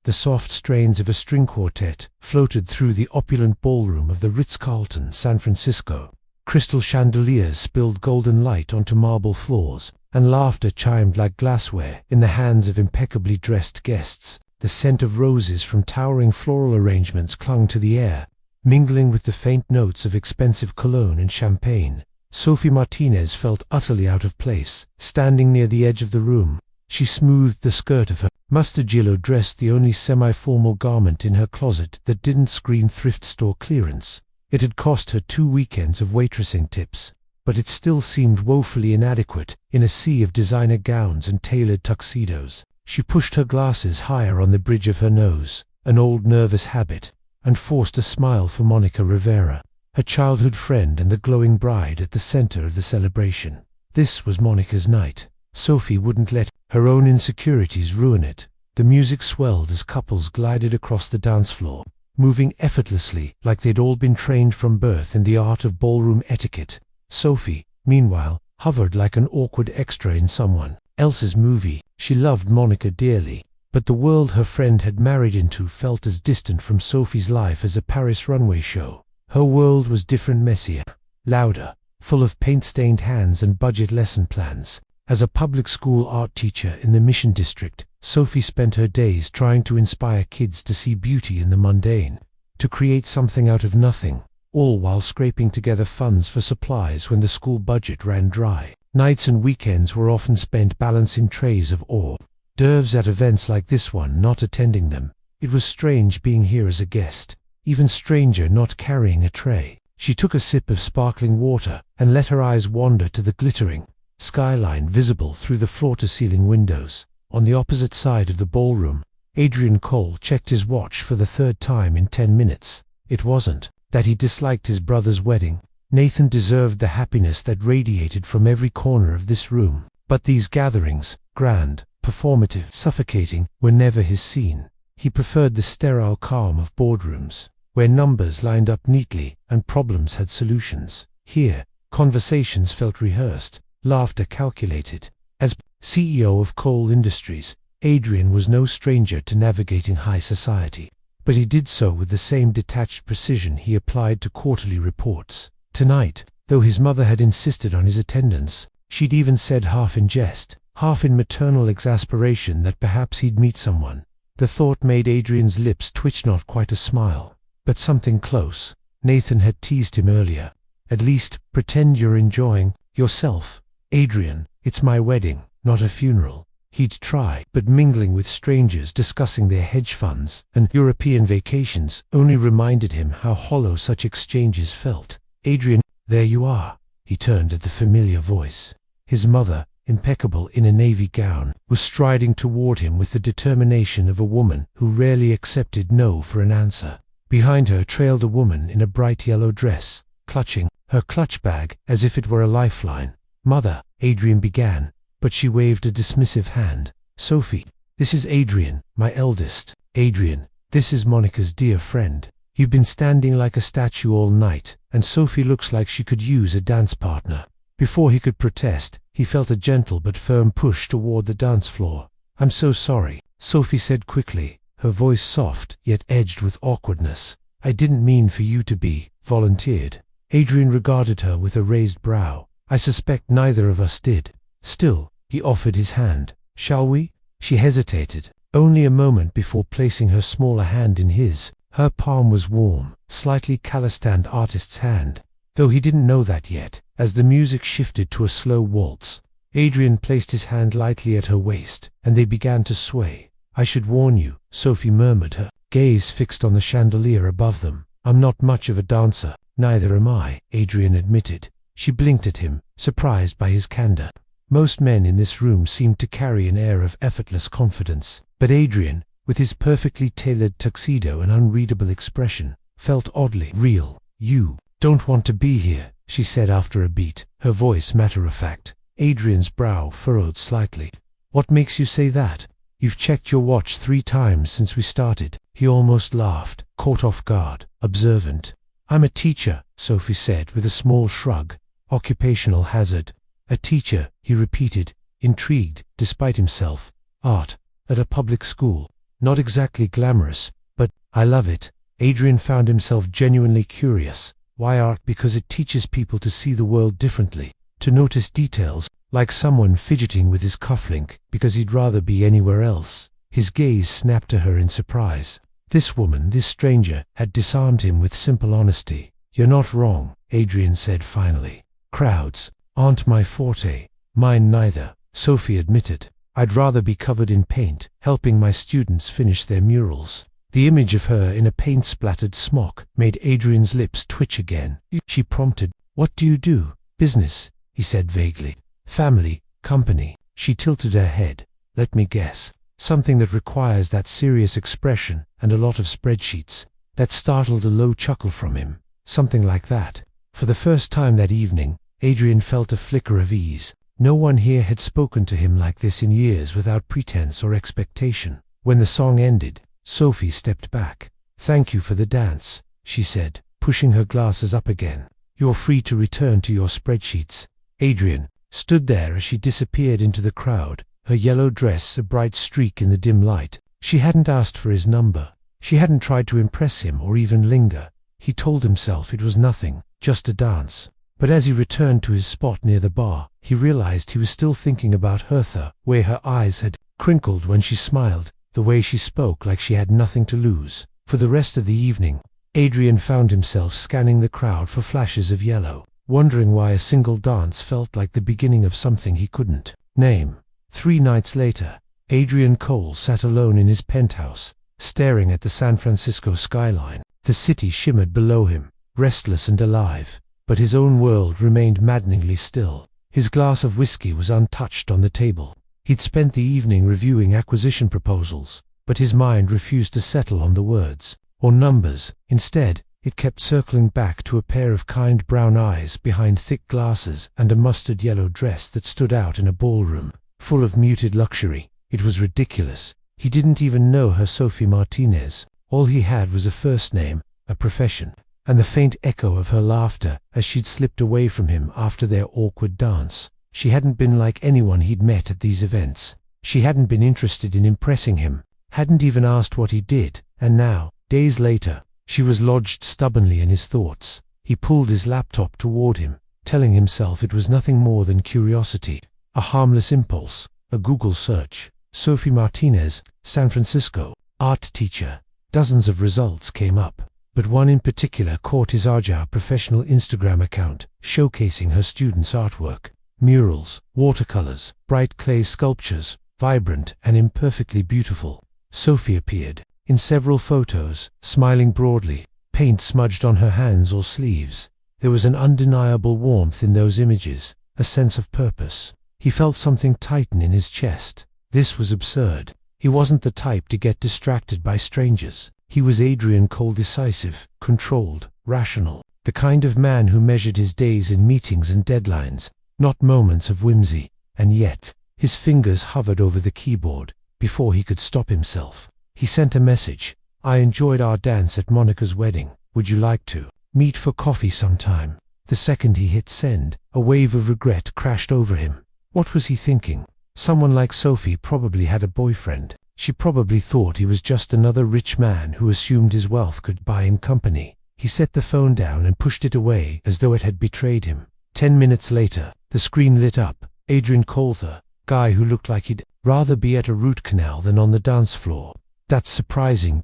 The soft strains of a string quartet floated through the opulent ballroom of the Ritz-Carlton, San Francisco. Crystal chandeliers spilled golden light onto marble floors, and laughter chimed like glassware in the hands of impeccably dressed guests. The scent of roses from towering floral arrangements clung to the air, mingling with the faint notes of expensive cologne and champagne. Sophie Martinez felt utterly out of place, standing near the edge of the room. She smoothed the skirt of her mustard yellow dress, the only semi-formal garment in her closet that didn't scream thrift store clearance. It had cost her 2 weekends of waitressing tips, but it still seemed woefully inadequate in a sea of designer gowns and tailored tuxedos. She pushed her glasses higher on the bridge of her nose, an old nervous habit, and forced a smile for Monica Rivera, her childhood friend and the glowing bride at the center of the celebration. This was Monica's night. Sophie wouldn't let her own insecurities ruin it. The music swelled as couples glided across the dance floor, moving effortlessly like they'd all been trained from birth in the art of ballroom etiquette. Sophie, meanwhile, hovered like an awkward extra in someone else's movie. She loved Monica dearly, but the world her friend had married into felt as distant from Sophie's life as a Paris runway show. Her world was different, messier, louder, full of paint-stained hands and budget lesson plans. As a public school art teacher in the Mission District, Sophie spent her days trying to inspire kids to see beauty in the mundane, to create something out of nothing, all while scraping together funds for supplies when the school budget ran dry. Nights and weekends were often spent balancing trays of hors d'oeuvres at events like this one, not attending them. It was strange being here as a guest, even stranger not carrying a tray. She took a sip of sparkling water and let her eyes wander to the glittering skyline visible through the floor-to-ceiling windows. On the opposite side of the ballroom, Adrian Cole checked his watch for the 3rd time in 10 minutes. It wasn't that he disliked his brother's wedding. Nathan deserved the happiness that radiated from every corner of this room. But these gatherings, grand, performative, suffocating, were never his scene. He preferred the sterile calm of boardrooms, where numbers lined up neatly and problems had solutions. Here, conversations felt rehearsed, laughter calculated. As CEO of Cole Industries, Adrian was no stranger to navigating high society, but he did so with the same detached precision he applied to quarterly reports. Tonight, though his mother had insisted on his attendance, she'd even said, half in jest, half in maternal exasperation, that perhaps he'd meet someone. The thought made Adrian's lips twitch, not quite a smile, but something close. Nathan had teased him earlier. At least, pretend you're enjoying yourself. Adrian, it's my wedding, not a funeral. He'd try, but mingling with strangers discussing their hedge funds and European vacations only reminded him how hollow such exchanges felt. Adrian, there you are. He turned at the familiar voice. His mother, impeccable in a navy gown, was striding toward him with the determination of a woman who rarely accepted no for an answer. Behind her trailed a woman in a bright yellow dress, clutching her clutch bag as if it were a lifeline. Mother, Adrian began, but she waved a dismissive hand. Sophie, this is Adrian, my eldest. Adrian, this is Monica's dear friend. You've been standing like a statue all night, and Sophie looks like she could use a dance partner. Before he could protest, he felt a gentle but firm push toward the dance floor. I'm so sorry, Sophie said quickly, her voice soft yet edged with awkwardness. I didn't mean for you to be volunteered. Adrian regarded her with a raised brow. I suspect neither of us did. Still, he offered his hand. Shall we? She hesitated, only a moment before placing her smaller hand in his. Her palm was warm, slightly calloused an artist's hand, though he didn't know that yet. As the music shifted to a slow waltz, Adrian placed his hand lightly at her waist, and they began to sway. I should warn you, Sophie murmured, her gaze fixed on the chandelier above them. I'm not much of a dancer. Neither am I, Adrian admitted. She blinked at him, surprised by his candor. Most men in this room seemed to carry an air of effortless confidence, but Adrian, with his perfectly tailored tuxedo and unreadable expression, felt oddly real. You don't want to be here, she said after a beat, her voice matter-of-fact. Adrian's brow furrowed slightly. What makes you say that? You've checked your watch 3 times since we started. He almost laughed, caught off guard, observant. I'm a teacher, Sophie said with a small shrug. Occupational hazard. A teacher, he repeated, intrigued, despite himself. Art, at a public school. Not exactly glamorous, but I love it. Adrian found himself genuinely curious. Why art? Because it teaches people to see the world differently, to notice details, like someone fidgeting with his cufflink because he'd rather be anywhere else. His gaze snapped to her in surprise. This woman, this stranger, had disarmed him with simple honesty. You're not wrong, Adrian said finally. Crowds aren't my forte. Mine neither, Sophie admitted. I'd rather be covered in paint, helping my students finish their murals. The image of her in a paint-splattered smock made Adrian's lips twitch again. She prompted. What do you do? Business, he said vaguely. Family, company. She tilted her head. Let me guess. Something that requires that serious expression and a lot of spreadsheets. That startled a low chuckle from him. Something like that. For the first time that evening, Adrian felt a flicker of ease. No one here had spoken to him like this in years without pretense or expectation. When the song ended, Sophie stepped back. Thank you for the dance, she said, pushing her glasses up again. You're free to return to your spreadsheets. Adrian stood there as she disappeared into the crowd, her yellow dress a bright streak in the dim light. She hadn't asked for his number. She hadn't tried to impress him or even linger. He told himself it was nothing, just a dance. But as he returned to his spot near the bar, he realized he was still thinking about Hertha, where her eyes had crinkled when she smiled, the way she spoke like she had nothing to lose. For the rest of the evening, Adrian found himself scanning the crowd for flashes of yellow, wondering why a single dance felt like the beginning of something he couldn't name. 3 nights later, Adrian Cole sat alone in his penthouse, staring at the San Francisco skyline. The city shimmered below him, restless and alive, but his own world remained maddeningly still. His glass of whiskey was untouched on the table. He'd spent the evening reviewing acquisition proposals, but his mind refused to settle on the words or numbers. Instead, it kept circling back to a pair of kind brown eyes behind thick glasses and a mustard yellow dress that stood out in a ballroom, full of muted luxury. It was ridiculous. He didn't even know her Sophie Martinez. All he had was a first name, a profession, and the faint echo of her laughter as she'd slipped away from him after their awkward dance. She hadn't been like anyone he'd met at these events. She hadn't been interested in impressing him, hadn't even asked what he did, and now, days later, she was lodged stubbornly in his thoughts. He pulled his laptop toward him, telling himself it was nothing more than curiosity, a harmless impulse, a Google search. Sophie Martinez, San Francisco, art teacher. Dozens of results came up, but one in particular caught his eye. Professional Instagram account, showcasing her students' artwork. Murals, watercolors, bright clay sculptures, vibrant and imperfectly beautiful. Sophie appeared in several photos, smiling broadly, paint smudged on her hands or sleeves. There was an undeniable warmth in those images, a sense of purpose. He felt something tighten in his chest. This was absurd. He wasn't the type to get distracted by strangers. He was Adrian Cole, decisive, controlled, rational, the kind of man who measured his days in meetings and deadlines, not moments of whimsy. And yet, his fingers hovered over the keyboard before he could stop himself. He sent a message. I enjoyed our dance at Monica's wedding. Would you like to meet for coffee sometime? The second he hit send, a wave of regret crashed over him. What was he thinking? Someone like Sophie probably had a boyfriend. She probably thought he was just another rich man who assumed his wealth could buy him company. He set the phone down and pushed it away as though it had betrayed him. 10 minutes later, the screen lit up. Adrian Cole, the guy who looked like he'd rather be at a root canal than on the dance floor. That's surprising.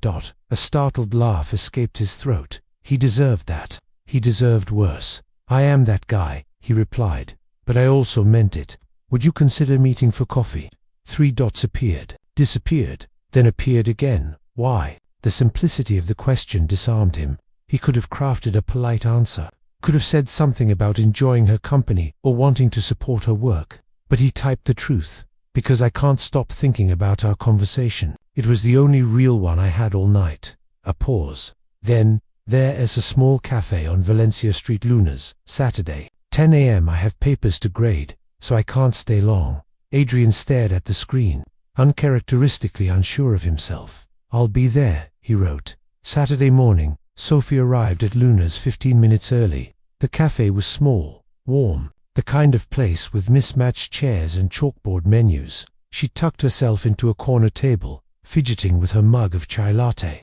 A startled laugh escaped his throat. He deserved that. He deserved worse. I am that guy, he replied. But I also meant it. Would you consider meeting for coffee? 3 dots appeared, disappeared, then appeared again. Why? The simplicity of the question disarmed him. He could have crafted a polite answer, could have said something about enjoying her company or wanting to support her work. But he typed the truth. Because I can't stop thinking about our conversation. It was the only real one I had all night. A pause. Then, there is a small cafe on Valencia Street, Lunas, Saturday, 10 a.m. I have papers to grade, so I can't stay long. Adrian stared at the screen, uncharacteristically unsure of himself. I'll be there, he wrote. Saturday morning, Sophie arrived at Luna's 15 minutes early. The cafe was small, warm, the kind of place with mismatched chairs and chalkboard menus. She tucked herself into a corner table, fidgeting with her mug of chai latte.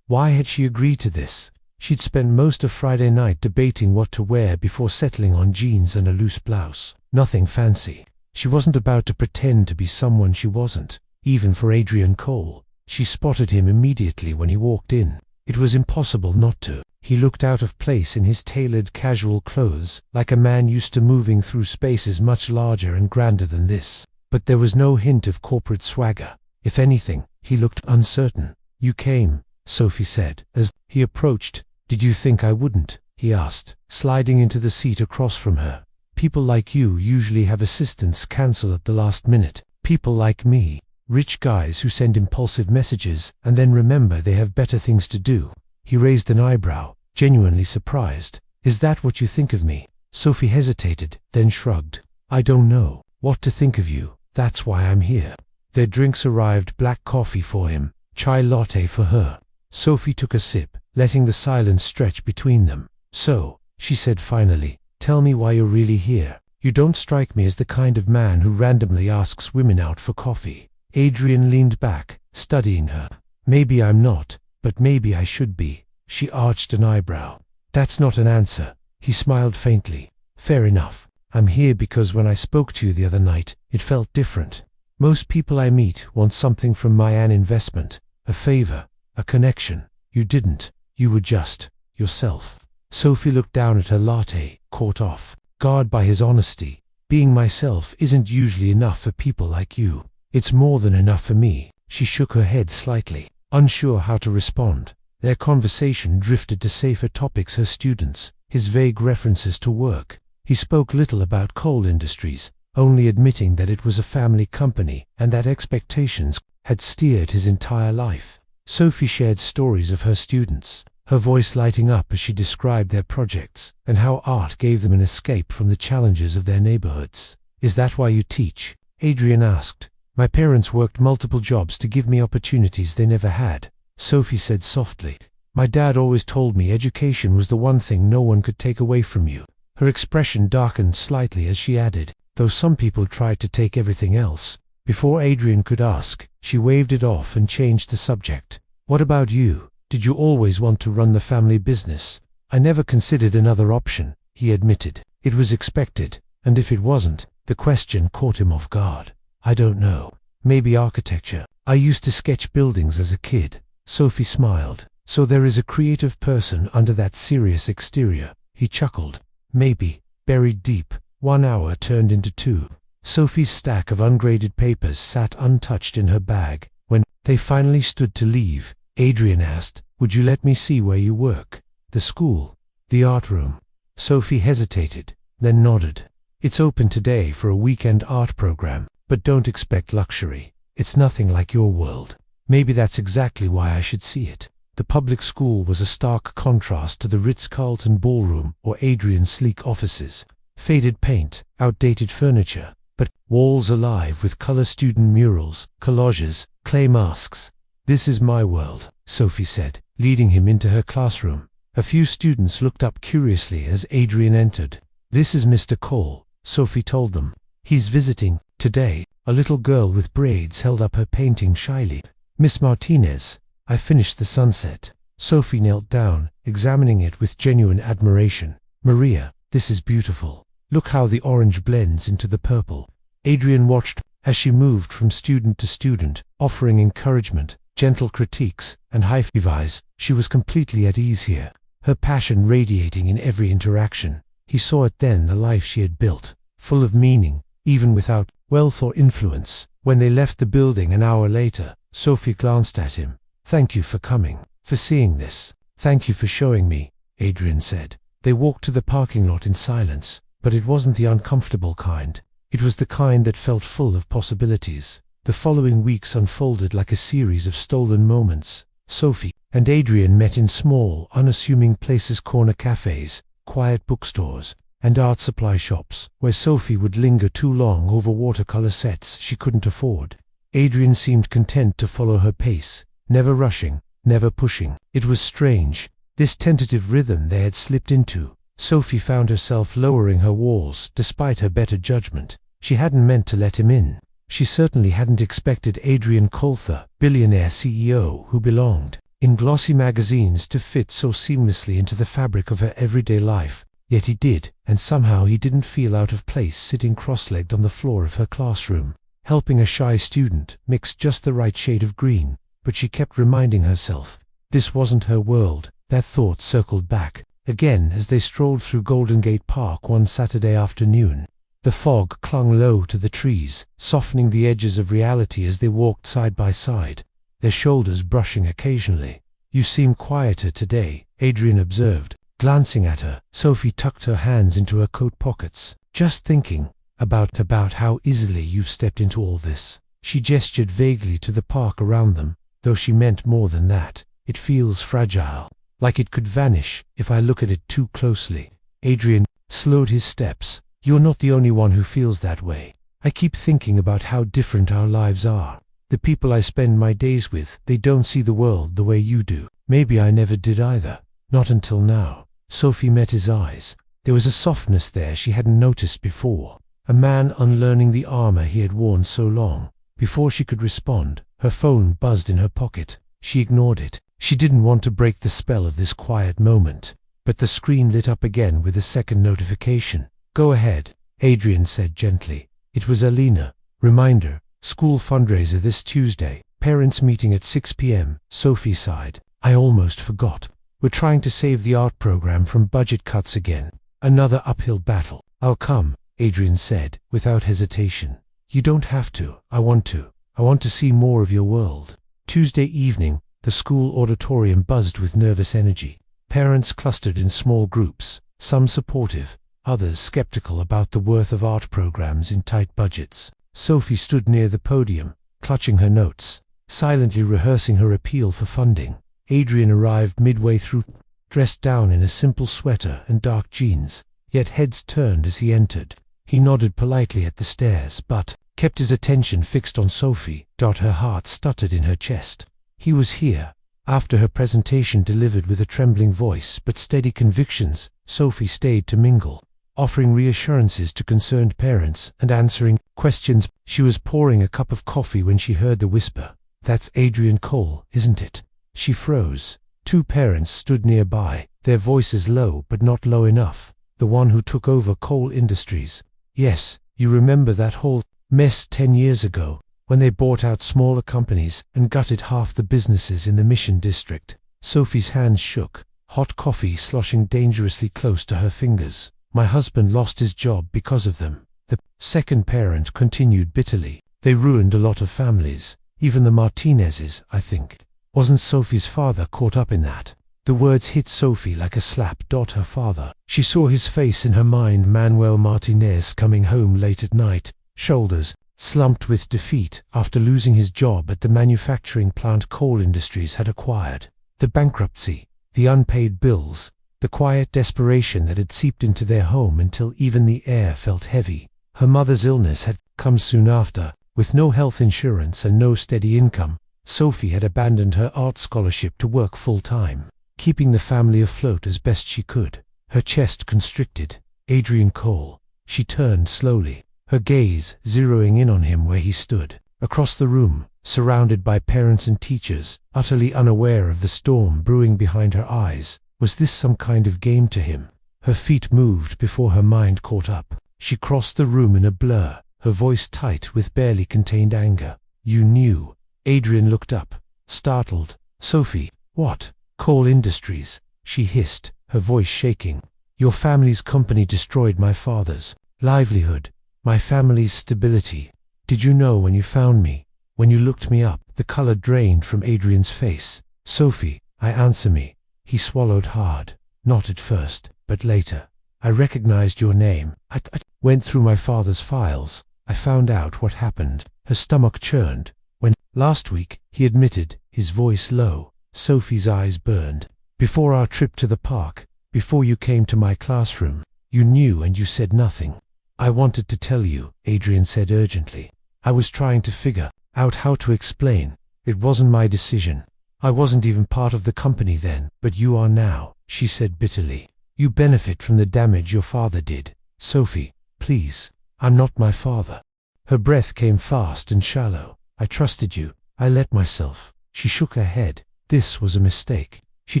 Why had she agreed to this? She'd spent most of Friday night debating what to wear before settling on jeans and a loose blouse. Nothing fancy. She wasn't about to pretend to be someone she wasn't. Even for Adrian Cole, she spotted him immediately when he walked in. It was impossible not to. He looked out of place in his tailored casual clothes, like a man used to moving through spaces much larger and grander than this. But there was no hint of corporate swagger. If anything, he looked uncertain. "You came," Sophie said, as he approached. "Did you think I wouldn't?" he asked, sliding into the seat across from her. "People like you usually have assistants cancel at the last minute. People like me. Rich guys who send impulsive messages and then remember they have better things to do." He raised an eyebrow, genuinely surprised. "Is that what you think of me?" Sophie hesitated, then shrugged. "I don't know what to think of you. That's why I'm here." Their drinks arrived, black coffee for him, chai latte for her. Sophie took a sip, letting the silence stretch between them. "So," she said finally, "tell me why you're really here. You don't strike me as the kind of man who randomly asks women out for coffee." Adrian leaned back, studying her. "Maybe I'm not, but maybe I should be." She arched an eyebrow. "That's not an answer." He smiled faintly. "Fair enough. I'm here because when I spoke to you the other night, it felt different. Most people I meet want something from an investment, a favor, a connection. You didn't. You were just yourself." Sophie looked down at her latte, caught off guard by his honesty. "Being myself isn't usually enough for people like you." "It's more than enough for me." She shook her head slightly, unsure how to respond. Their conversation drifted to safer topics: her students, his vague references to work. He spoke little about coal industries, only admitting that it was a family company and that expectations had steered his entire life. Sophie shared stories of her students, her voice lighting up as she described their projects and how art gave them an escape from the challenges of their neighborhoods. "Is that why you teach?" Adrian asked. "My parents worked multiple jobs to give me opportunities they never had," Sophie said softly. "My dad always told me education was the one thing no one could take away from you." Her expression darkened slightly as she added, "Though some people tried to take everything else." Before Adrian could ask, she waved it off and changed the subject. "What about you? Did you always want to run the family business?" "I never considered another option," he admitted. "It was expected, and if it wasn't," the question caught him off guard. "I don't know. Maybe architecture. I used to sketch buildings as a kid." Sophie smiled. "So there is a creative person under that serious exterior." He chuckled. "Maybe, buried deep." 1 hour turned into 2. Sophie's stack of ungraded papers sat untouched in her bag. When they finally stood to leave, Adrian asked, "Would you let me see where you work?" "The school. The art room." Sophie hesitated, then nodded. "It's open today for a weekend art program, but don't expect luxury. It's nothing like your world." "Maybe that's exactly why I should see it." The public school was a stark contrast to the Ritz-Carlton ballroom or Adrian's sleek offices. Faded paint, outdated furniture, but walls alive with color student murals, collages, clay masks. "This is my world," Sophie said, leading him into her classroom. A few students looked up curiously as Adrian entered. "This is Mr. Cole," Sophie told them. "He's visiting today." A little girl with braids held up her painting shyly. "Miss Martinez, I finished the sunset." Sophie knelt down, examining it with genuine admiration. "Maria, this is beautiful. Look how the orange blends into the purple." Adrian watched as she moved from student to student, offering encouragement, gentle critiques, and high fives. She was completely at ease here, her passion radiating in every interaction. He saw it then, the life she had built, full of meaning, even without wealth or influence. When they left the building an hour later, Sophie glanced at him. "Thank you for coming, for seeing this." "Thank you for showing me," Adrian said. They walked to the parking lot in silence, but it wasn't the uncomfortable kind. It was the kind that felt full of possibilities. The following weeks unfolded like a series of stolen moments. Sophie and Adrian met in small, unassuming places: corner cafes, quiet bookstores, and art supply shops, where Sophie would linger too long over watercolor sets she couldn't afford. Adrian seemed content to follow her pace, never rushing, never pushing. It was strange, this tentative rhythm they had slipped into. Sophie found herself lowering her walls despite her better judgment. She hadn't meant to let him in. She certainly hadn't expected Adrian Cole, billionaire CEO who belonged in glossy magazines, to fit so seamlessly into the fabric of her everyday life. Yet he did, and somehow he didn't feel out of place sitting cross-legged on the floor of her classroom, helping a shy student mix just the right shade of green. But she kept reminding herself, this wasn't her world. That thought circled back again as they strolled through Golden Gate Park one Saturday afternoon. The fog clung low to the trees, softening the edges of reality as they walked side by side, their shoulders brushing occasionally. You seem quieter today, Adrian observed, glancing at her. Sophie tucked her hands into her coat pockets. Just thinking about how easily you've stepped into all this. She gestured vaguely to the park around them, though she meant more than that. It feels fragile, like it could vanish if I look at it too closely. Adrian slowed his steps. You're not the only one who feels that way. I keep thinking about how different our lives are. The people I spend my days with, they don't see the world the way you do. Maybe I never did either. Not until now. Sophie met his eyes. There was a softness there she hadn't noticed before. A man unlearning the armor he had worn so long. Before she could respond, her phone buzzed in her pocket. She ignored it. She didn't want to break the spell of this quiet moment. But the screen lit up again with a second notification. Go ahead, Adrian said gently. It was Alina. Reminder, school fundraiser this Tuesday. Parents meeting at 6 p.m. Sophie sighed. I almost forgot. We're trying to save the art program from budget cuts again. Another uphill battle. I'll come, Adrian said, without hesitation. You don't have to. I want to. I want to see more of your world. Tuesday evening, the school auditorium buzzed with nervous energy. Parents clustered in small groups, some supportive, others skeptical about the worth of art programs in tight budgets. Sophie stood near the podium, clutching her notes, silently rehearsing her appeal for funding. Adrian arrived midway through, dressed down in a simple sweater and dark jeans, yet heads turned as he entered. He nodded politely at the stairs, but kept his attention fixed on Sophie. Her heart stuttered in her chest. He was here. After her presentation delivered with a trembling voice but steady convictions, Sophie stayed to mingle, offering reassurances to concerned parents and answering questions. She was pouring a cup of coffee when she heard the whisper. That's Adrian Cole, isn't it? She froze. Two parents stood nearby, their voices low but not low enough. The one who took over Cole Industries. Yes, you remember that whole mess 10 years ago, when they bought out smaller companies and gutted half the businesses in the Mission District. Sophie's hands shook, hot coffee sloshing dangerously close to her fingers. My husband lost his job because of them. The second parent continued bitterly. They ruined a lot of families, even the Martinezes, I think. Wasn't Sophie's father caught up in that? The words hit Sophie like a slap. Her father. She saw his face in her mind. Manuel Martinez coming home late at night, shoulders slumped with defeat after losing his job at the manufacturing plant Cole Industries had acquired. The bankruptcy, the unpaid bills, the quiet desperation that had seeped into their home until even the air felt heavy. Her mother's illness had come soon after. With no health insurance and no steady income, Sophie had abandoned her art scholarship to work full-time, keeping the family afloat as best she could. Her chest constricted. Adrian Cole. She turned slowly, her gaze zeroing in on him where he stood, across the room, surrounded by parents and teachers, utterly unaware of the storm brewing behind her eyes. Was this some kind of game to him? Her feet moved before her mind caught up. She crossed the room in a blur, her voice tight with barely contained anger. You knew. Adrian looked up, startled. Sophie, what? Cole Industries, she hissed, her voice shaking. Your family's company destroyed my father's livelihood, my family's stability. Did you know when you found me? When you looked me up? The color drained from Adrian's face. Sophie, answer me. He swallowed hard. Not at first, but later. I recognized your name. I went through my father's files. I found out what happened. Her stomach churned. When, last week, he admitted, his voice low. Sophie's eyes burned. Before our trip to the park, before you came to my classroom, you knew and you said nothing. I wanted to tell you, Adrian said urgently. I was trying to figure out how to explain. It wasn't my decision. I wasn't even part of the company then, but you are now, she said bitterly. You benefit from the damage your father did. Sophie, please, I'm not my father. Her breath came fast and shallow. I trusted you. I let myself. She shook her head. This was a mistake. She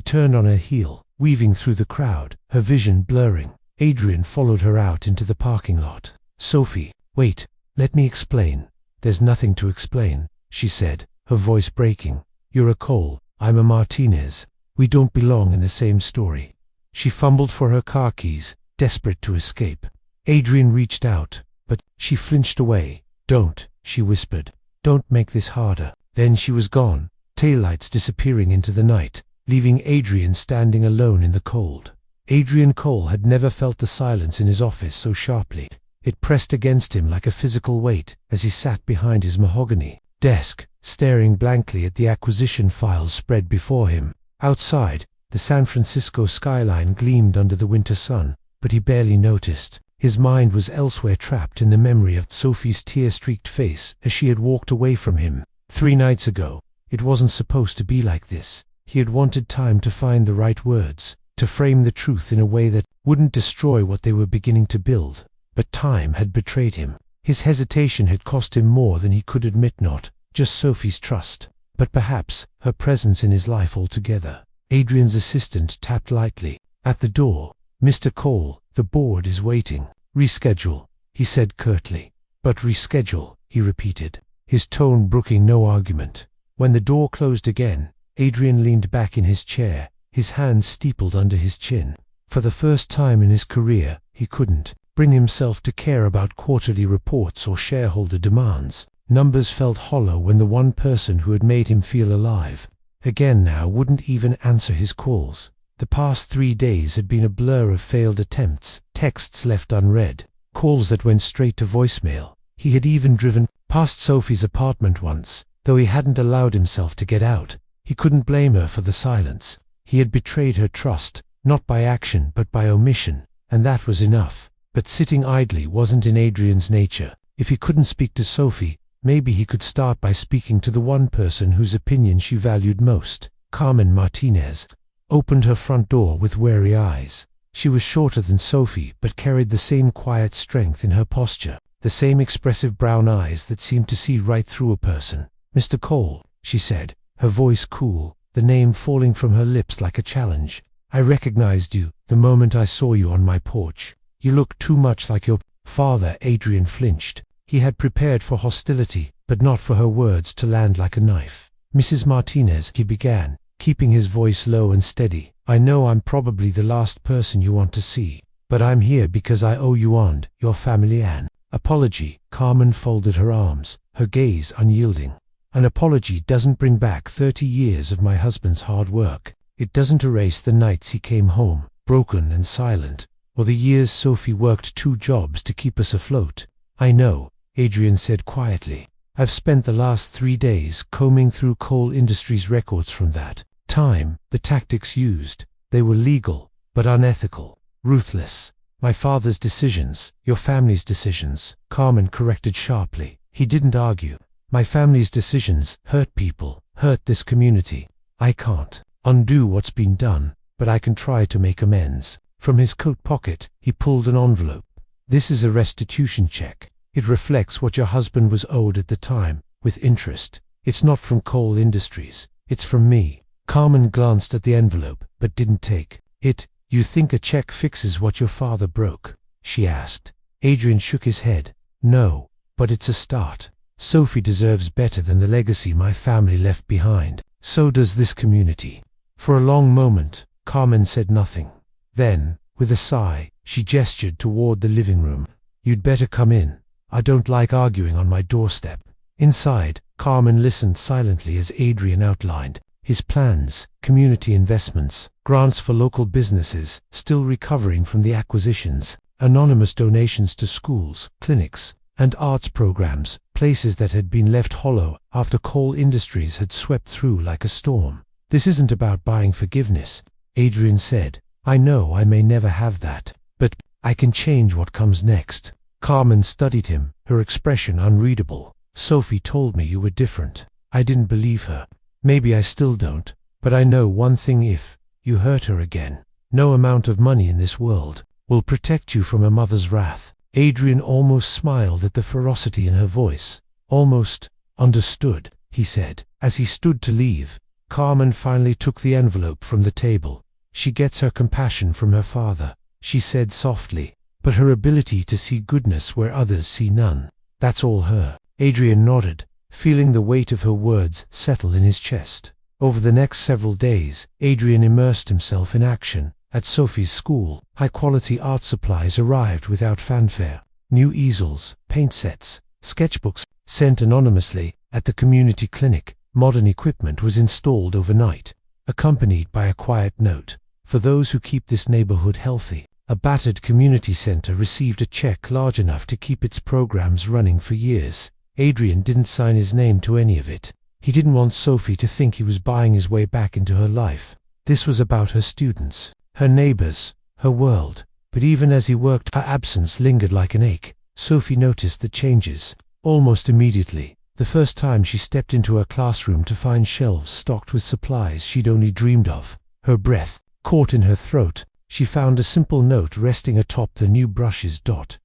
turned on her heel, weaving through the crowd, her vision blurring. Adrian followed her out into the parking lot. Sophie, wait, let me explain. There's nothing to explain, she said, her voice breaking. You're a Cole, I'm a Martinez. We don't belong in the same story. She fumbled for her car keys, desperate to escape. Adrian reached out, but she flinched away. Don't, she whispered. Don't make this harder. Then she was gone, taillights disappearing into the night, leaving Adrian standing alone in the cold. Adrian Cole had never felt the silence in his office so sharply. It pressed against him like a physical weight as he sat behind his mahogany desk, staring blankly at the acquisition files spread before him. Outside, the San Francisco skyline gleamed under the winter sun, but he barely noticed. His mind was elsewhere, trapped in the memory of Sophie's tear-streaked face as she had walked away from him 3 nights ago. It wasn't supposed to be like this. He had wanted time to find the right words, to frame the truth in a way that wouldn't destroy what they were beginning to build. But time had betrayed him. His hesitation had cost him more than he could admit, not just Sophie's trust, but perhaps her presence in his life altogether. Adrian's assistant tapped lightly at the door. Mr. Cole, the board is waiting. Reschedule, he said curtly. But reschedule, he repeated, his tone brooking no argument. When the door closed again, Adrian leaned back in his chair, his hands steepled under his chin. For the first time in his career, he couldn't bring himself to care about quarterly reports or shareholder demands. Numbers felt hollow when the one person who had made him feel alive again now wouldn't even answer his calls. The past 3 days had been a blur of failed attempts, texts left unread, calls that went straight to voicemail. He had even driven past Sophie's apartment once, though he hadn't allowed himself to get out. He couldn't blame her for the silence. He had betrayed her trust, not by action but by omission, and that was enough. But sitting idly wasn't in Adrian's nature. If he couldn't speak to Sophie, maybe he could start by speaking to the one person whose opinion she valued most. Carmen Martinez opened her front door with wary eyes. She was shorter than Sophie but carried the same quiet strength in her posture, the same expressive brown eyes that seemed to see right through a person. Mr. Cole, she said, her voice cool, the name falling from her lips like a challenge. I recognized you the moment I saw you on my porch. You look too much like your father. Adrian flinched. He had prepared for hostility, but not for her words to land like a knife. Mrs. Martinez, he began, keeping his voice low and steady. I know I'm probably the last person you want to see, but I'm here because I owe you and your family an apology. Carmen folded her arms, her gaze unyielding. An apology doesn't bring back 30 years of my husband's hard work. It doesn't erase the nights he came home, broken and silent, or the years Sophie worked 2 jobs to keep us afloat. I know, Adrian said quietly. I've spent the last 3 days combing through Cole Industries records from that time. The tactics used, they were legal, but unethical, ruthless. My father's decisions, your family's decisions, Carmen corrected sharply. He didn't argue. My family's decisions hurt people, hurt this community. I can't undo what's been done, but I can try to make amends. From his coat pocket, he pulled an envelope. This is a restitution check. It reflects what your husband was owed at the time, with interest. It's not from Cole Industries. It's from me. Carmen glanced at the envelope, but didn't take it. You think a check fixes what your father broke? She asked. Adrian shook his head. No, but it's a start. Sophie deserves better than the legacy my family left behind. So does this community. For a long moment, Carmen said nothing. Then, with a sigh, she gestured toward the living room. You'd better come in. I don't like arguing on my doorstep. Inside, Carmen listened silently as Adrian outlined his plans, community investments, grants for local businesses still recovering from the acquisitions, anonymous donations to schools, clinics, and arts programs, places that had been left hollow after Cole Industries had swept through like a storm. This isn't about buying forgiveness, Adrian said. I know I may never have that, but I can change what comes next. Carmen studied him, her expression unreadable. Sophie told me you were different. I didn't believe her. Maybe I still don't, but I know one thing: if you hurt her again, no amount of money in this world will protect you from a mother's wrath. Adrian almost smiled at the ferocity in her voice. Almost. Understood, he said. As he stood to leave, Carmen finally took the envelope from the table. She gets her compassion from her father, she said softly, but her ability to see goodness where others see none. That's all her. Adrian nodded, feeling the weight of her words settle in his chest. Over the next several days, Adrian immersed himself in action. At Sophie's school, high-quality art supplies arrived without fanfare. New easels, paint sets, sketchbooks, sent anonymously. At the community clinic, modern equipment was installed overnight, accompanied by a quiet note. For those who keep this neighborhood healthy. A battered community center received a check large enough to keep its programs running for years. Adrian didn't sign his name to any of it. He didn't want Sophie to think he was buying his way back into her life. This was about her students, her neighbors, her world. But even as he worked, her absence lingered like an ache. Sophie noticed the changes, almost immediately. The first time she stepped into her classroom to find shelves stocked with supplies she'd only dreamed of. Her breath caught in her throat. She found a simple note resting atop the new brushes.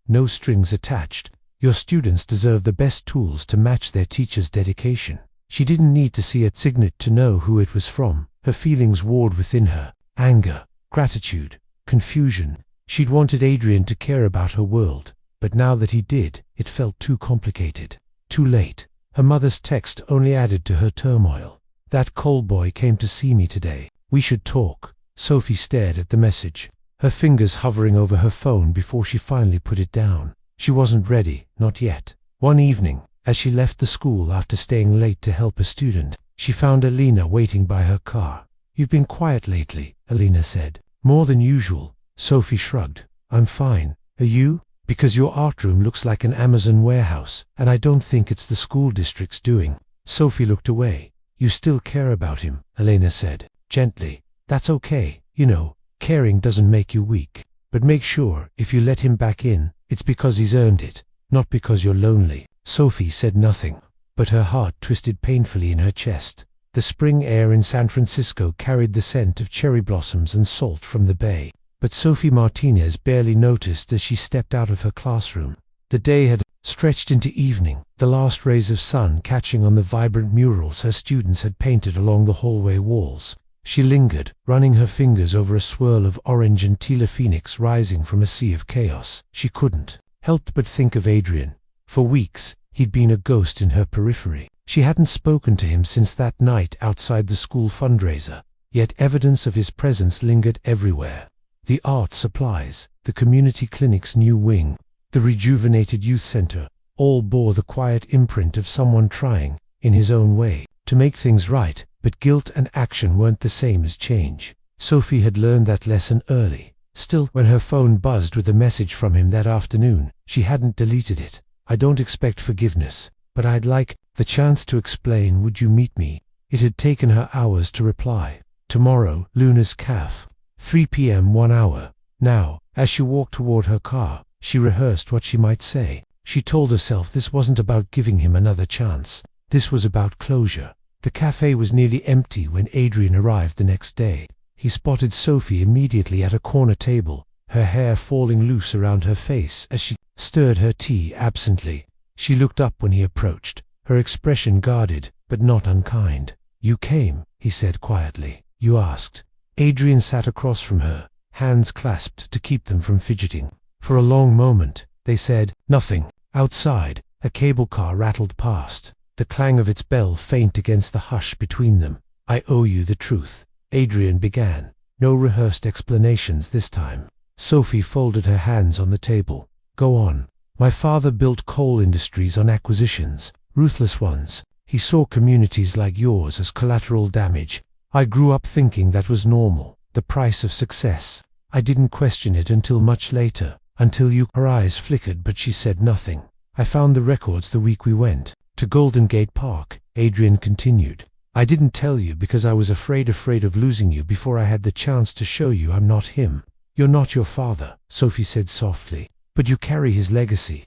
No strings attached. Your students deserve the best tools to match their teacher's dedication. She didn't need to see a signet to know who it was from. Her feelings warred within her. Anger, gratitude, confusion. She'd wanted Adrian to care about her world, but now that he did, it felt too complicated. Too late. Her mother's text only added to her turmoil. That Cole boy came to see me today. We should talk. Sophie stared at the message, her fingers hovering over her phone before she finally put it down. She wasn't ready, not yet. One evening, as she left the school after staying late to help a student, she found Alina waiting by her car. You've been quiet lately, Alina said. More than usual. Sophie shrugged. I'm fine. Are you? Because your art room looks like an Amazon warehouse, and I don't think it's the school district's doing. Sophie looked away. You still care about him, Alina said, gently. That's okay, you know, caring doesn't make you weak. But make sure, if you let him back in, it's because he's earned it, not because you're lonely. Sophie said nothing, but her heart twisted painfully in her chest. The spring air in San Francisco carried the scent of cherry blossoms and salt from the bay. But Sophie Martinez barely noticed as she stepped out of her classroom. The day had stretched into evening, the last rays of sun catching on the vibrant murals her students had painted along the hallway walls. She lingered, running her fingers over a swirl of orange and teal phoenix rising from a sea of chaos. She couldn't help but think of Adrian. For weeks, he'd been a ghost in her periphery. She hadn't spoken to him since that night outside the school fundraiser, yet evidence of his presence lingered everywhere. The art supplies, the community clinic's new wing, the rejuvenated youth center, all bore the quiet imprint of someone trying, in his own way, to make things right. But guilt and action weren't the same as change. Sophie had learned that lesson early. Still, when her phone buzzed with a message from him that afternoon, she hadn't deleted it. I don't expect forgiveness, but I'd like the chance to explain. Would you meet me? It had taken her hours to reply. Tomorrow, Luna's Cafe. 3 p.m. 1 hour. Now, as she walked toward her car, she rehearsed what she might say. She told herself this wasn't about giving him another chance. This was about closure. The cafe was nearly empty when Adrian arrived the next day. He spotted Sophie immediately at a corner table, her hair falling loose around her face as she stirred her tea absently. She looked up when he approached, her expression guarded, but not unkind. You came, he said quietly. You asked. Adrian sat across from her, hands clasped to keep them from fidgeting. For a long moment, they said nothing. Outside, a cable car rattled past, the clang of its bell faint against the hush between them. I owe you the truth, Adrian began. No rehearsed explanations this time. Sophie folded her hands on the table. Go on. My father built coal industries on acquisitions, ruthless ones. He saw communities like yours as collateral damage. I grew up thinking that was normal, the price of success. I didn't question it until much later, until you. Her eyes flickered, but she said nothing. I found the records the week we went to Golden Gate Park, Adrian continued. I didn't tell you because I was afraid of losing you before I had the chance to show you I'm not him. You're not your father, Sophie said softly, but you carry his legacy.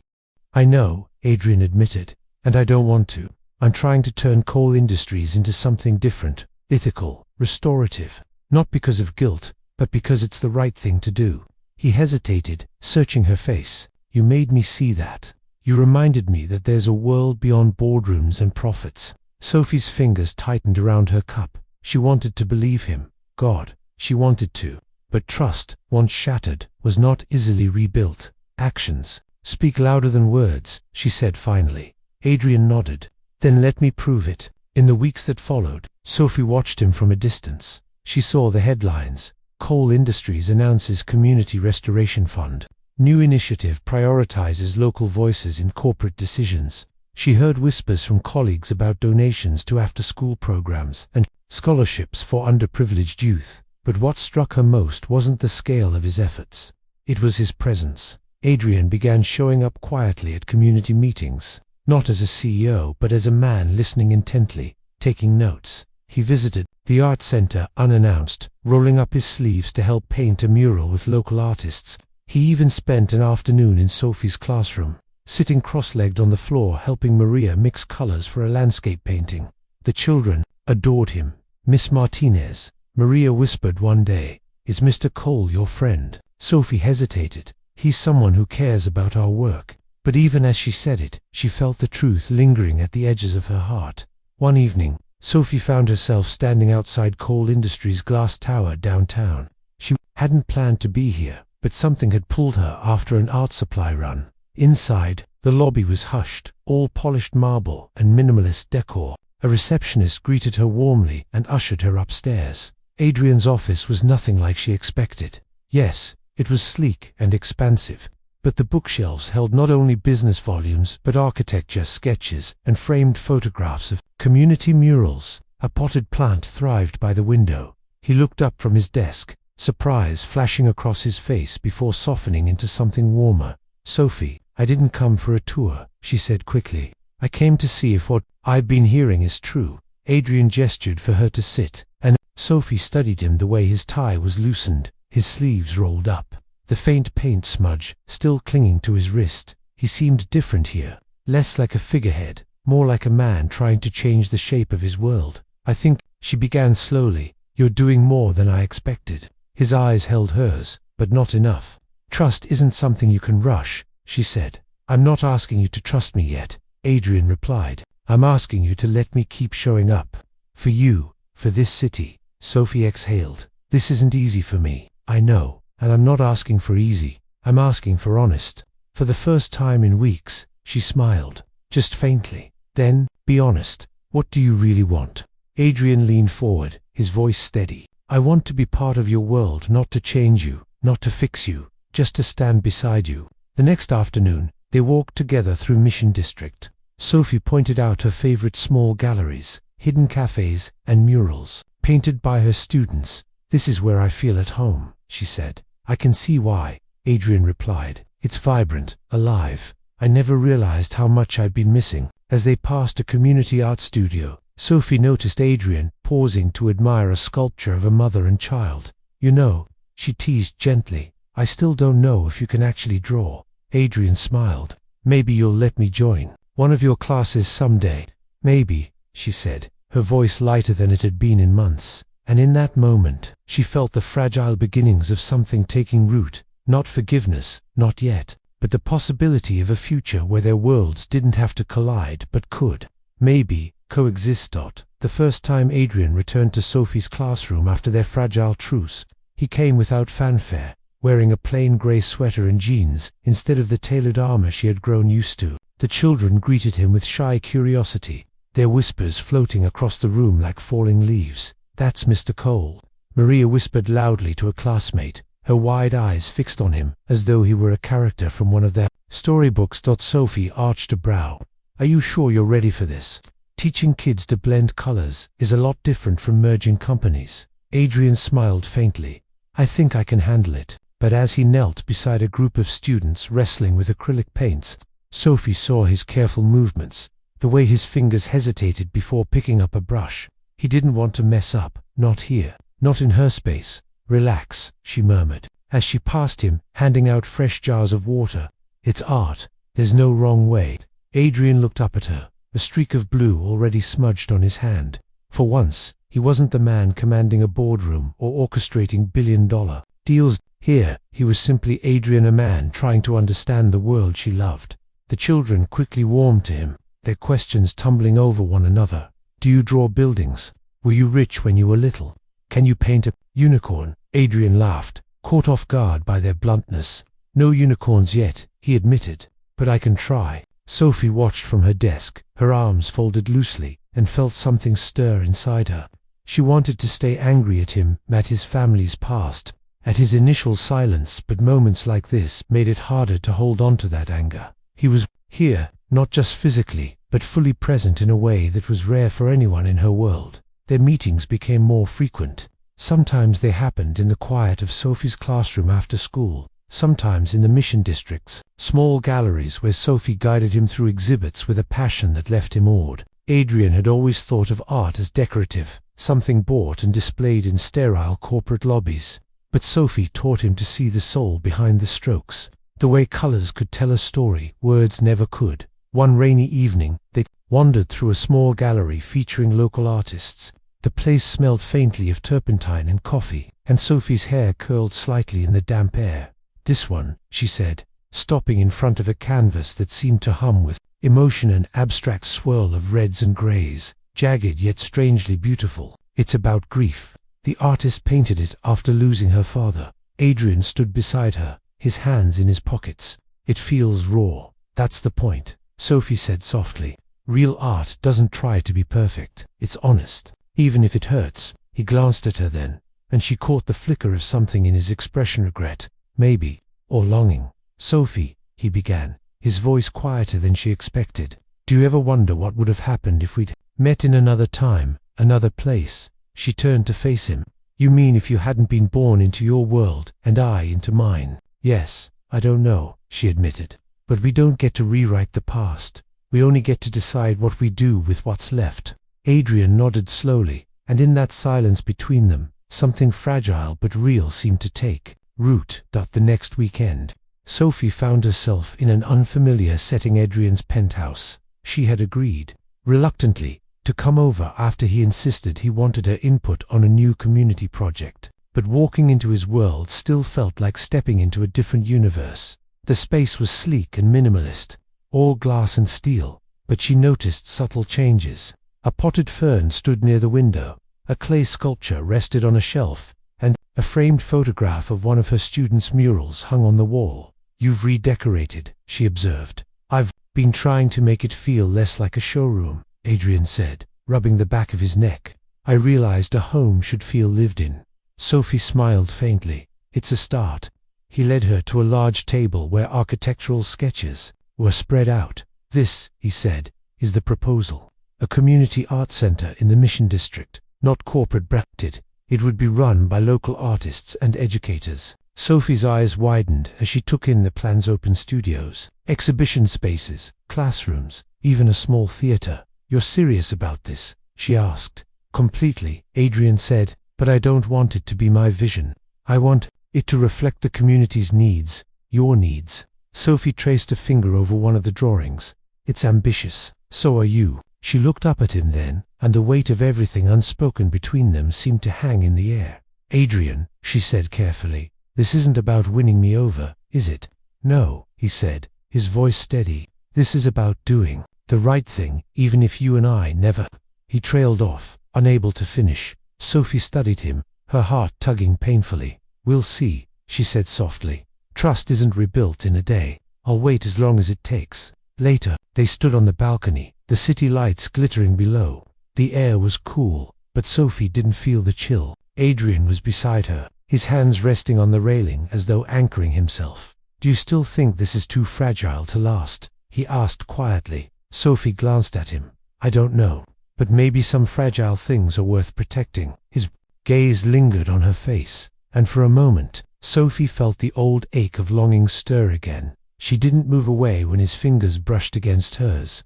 I know, Adrian admitted, and I don't want to. I'm trying to turn coal industries into something different, ethical, restorative, not because of guilt, but because it's the right thing to do. He hesitated, searching her face. You made me see that. You reminded me that there's a world beyond boardrooms and profits. Sophie's fingers tightened around her cup. She wanted to believe him. God, she wanted to. But trust, once shattered, was not easily rebuilt. Actions speak louder than words, she said finally. Adrian nodded. Then let me prove it. In the weeks that followed, Sophie watched him from a distance. She saw the headlines. Cole Industries announces Community Restoration Fund. New initiative prioritizes local voices in corporate decisions. She heard whispers from colleagues about donations to after-school programs and scholarships for underprivileged youth. But what struck her most wasn't the scale of his efforts. It was his presence. Adrian began showing up quietly at community meetings, not as a CEO but as a man listening intently, taking notes. He visited the art center unannounced, rolling up his sleeves to help paint a mural with local artists. He even spent an afternoon in Sophie's classroom, sitting cross-legged on the floor helping Maria mix colors for a landscape painting. The children adored him. Miss Martinez, Maria whispered one day, "Is Mr. Cole your friend?" Sophie hesitated. "He's someone who cares about our work." But even as she said it, she felt the truth lingering at the edges of her heart. One evening, Sophie found herself standing outside Cole Industries' glass tower downtown. She hadn't planned to be here, but something had pulled her after an art supply run. Inside, the lobby was hushed, all polished marble and minimalist decor. A receptionist greeted her warmly and ushered her upstairs. Adrian's office was nothing like she expected. Yes, it was sleek and expansive, but the bookshelves held not only business volumes but architecture sketches and framed photographs of community murals. A potted plant thrived by the window. He looked up from his desk, surprise flashing across his face before softening into something warmer. "Sophie, I didn't come for a tour," she said quickly. "I came to see if what I've been hearing is true." Adrian gestured for her to sit, and Sophie studied him the way his tie was loosened, his sleeves rolled up, the faint paint smudge still clinging to his wrist. He seemed different here, less like a figurehead, more like a man trying to change the shape of his world. "I think," she began slowly, "you're doing more than I expected." His eyes held hers, but not enough. "Trust isn't something you can rush," she said. "I'm not asking you to trust me yet," Adrian replied. "I'm asking you to let me keep showing up. For you, for this city." Sophie exhaled. "This isn't easy for me, I know, and I'm not asking for easy. I'm asking for honest." For the first time in weeks, she smiled, just faintly. "Then, be honest. What do you really want?" Adrian leaned forward, his voice steady. "I want to be part of your world, not to change you, not to fix you, just to stand beside you." The next afternoon, they walked together through Mission District. Sophie pointed out her favorite small galleries, hidden cafes, and murals, painted by her students. "This is where I feel at home," she said. "I can see why," Adrian replied. "It's vibrant, alive. I never realized how much I'd been missing." As they passed a community art studio, Sophie noticed Adrian pausing to admire a sculpture of a mother and child. "You know," she teased gently, "I still don't know if you can actually draw." Adrian smiled. "Maybe you'll let me join one of your classes someday." "Maybe," she said, her voice lighter than it had been in months. And in that moment, she felt the fragile beginnings of something taking root. Not forgiveness, not yet, but the possibility of a future where their worlds didn't have to collide but could. Maybe coexist. The first time Adrian returned to Sophie's classroom after their fragile truce, he came without fanfare, wearing a plain grey sweater and jeans instead of the tailored armor she had grown used to. The children greeted him with shy curiosity, their whispers floating across the room like falling leaves. "That's Mr. Cole," Maria whispered loudly to a classmate, her wide eyes fixed on him as though he were a character from one of their storybooks. Sophie arched a brow. "Are you sure you're ready for this? Teaching kids to blend colors is a lot different from merging companies." Adrian smiled faintly. "I think I can handle it." But as he knelt beside a group of students wrestling with acrylic paints, Sophie saw his careful movements, the way his fingers hesitated before picking up a brush. He didn't want to mess up, not here, not in her space. "Relax," she murmured, as she passed him, handing out fresh jars of water. "It's art. There's no wrong way." Adrian looked up at her, a streak of blue already smudged on his hand. For once, he wasn't the man commanding a boardroom or orchestrating billion-dollar deals. Here, he was simply Adrian, a man trying to understand the world she loved. The children quickly warmed to him, their questions tumbling over one another. Do you draw buildings? Were you rich when you were little? Can you paint a unicorn? Adrian laughed, caught off guard by their bluntness. No unicorns yet, he admitted, but I can try. Sophie watched from her desk, her arms folded loosely, and felt something stir inside her. She wanted to stay angry at him, at his family's past, at his initial silence, but moments like this made it harder to hold on to that anger. He was here, not just physically, but fully present in a way that was rare for anyone in her world. Their meetings became more frequent. Sometimes they happened in the quiet of Sophie's classroom after school, sometimes in the Mission Districts, small galleries where Sophie guided him through exhibits with a passion that left him awed. Adrian had always thought of art as decorative, something bought and displayed in sterile corporate lobbies. But Sophie taught him to see the soul behind the strokes, the way colors could tell a story words never could. One rainy evening, they wandered through a small gallery featuring local artists. The place smelled faintly of turpentine and coffee, and Sophie's hair curled slightly in the damp air. This one, she said, stopping in front of a canvas that seemed to hum with emotion, an abstract swirl of reds and grays, jagged yet strangely beautiful. It's about grief. The artist painted it after losing her father. Adrian stood beside her, his hands in his pockets. It feels raw. That's the point, Sophie said softly. Real art doesn't try to be perfect. It's honest, even if it hurts. He glanced at her then, and she caught the flicker of something in his expression, regret, maybe, or longing. Sophie, he began, his voice quieter than she expected. Do you ever wonder what would have happened if we'd met in another time, another place? She turned to face him. You mean if you hadn't been born into your world, and I into mine? Yes, I don't know, she admitted. But we don't get to rewrite the past. We only get to decide what we do with what's left. Adrian nodded slowly, and in that silence between them, something fragile but real seemed to take root. The next weekend, Sophie found herself in an unfamiliar setting, Adrian's penthouse. She had agreed, reluctantly, to come over after he insisted he wanted her input on a new community project. But walking into his world still felt like stepping into a different universe. The space was sleek and minimalist, all glass and steel, but she noticed subtle changes. A potted fern stood near the window, a clay sculpture rested on a shelf, and a framed photograph of one of her students' murals hung on the wall. You've redecorated, she observed. I've been trying to make it feel less like a showroom, Adrian said, rubbing the back of his neck. I realized a home should feel lived in. Sophie smiled faintly. It's a start. He led her to a large table where architectural sketches were spread out. This, he said, is the proposal. A community art center in the Mission District, not corporate branded. It would be run by local artists and educators. Sophie's eyes widened as she took in the plans: open studios, exhibition spaces, classrooms, even a small theater. You're serious about this? She asked. Completely, Adrian said, but I don't want it to be my vision. I want it to reflect the community's needs, your needs. Sophie traced a finger over one of the drawings. It's ambitious. So are you. She looked up at him then, and the weight of everything unspoken between them seemed to hang in the air. Adrian, she said carefully, this isn't about winning me over, is it? No, he said, his voice steady. This is about doing the right thing, even if you and I never. He trailed off, unable to finish. Sophie studied him, her heart tugging painfully. We'll see, she said softly. Trust isn't rebuilt in a day. I'll wait as long as it takes. Later, they stood on the balcony, the city lights glittering below. The air was cool, but Sophie didn't feel the chill. Adrian was beside her, his hands resting on the railing as though anchoring himself. Do you still think this is too fragile to last? He asked quietly. Sophie glanced at him. I don't know, but maybe some fragile things are worth protecting. His gaze lingered on her face, and for a moment, Sophie felt the old ache of longing stir again. She didn't move away when his fingers brushed against hers.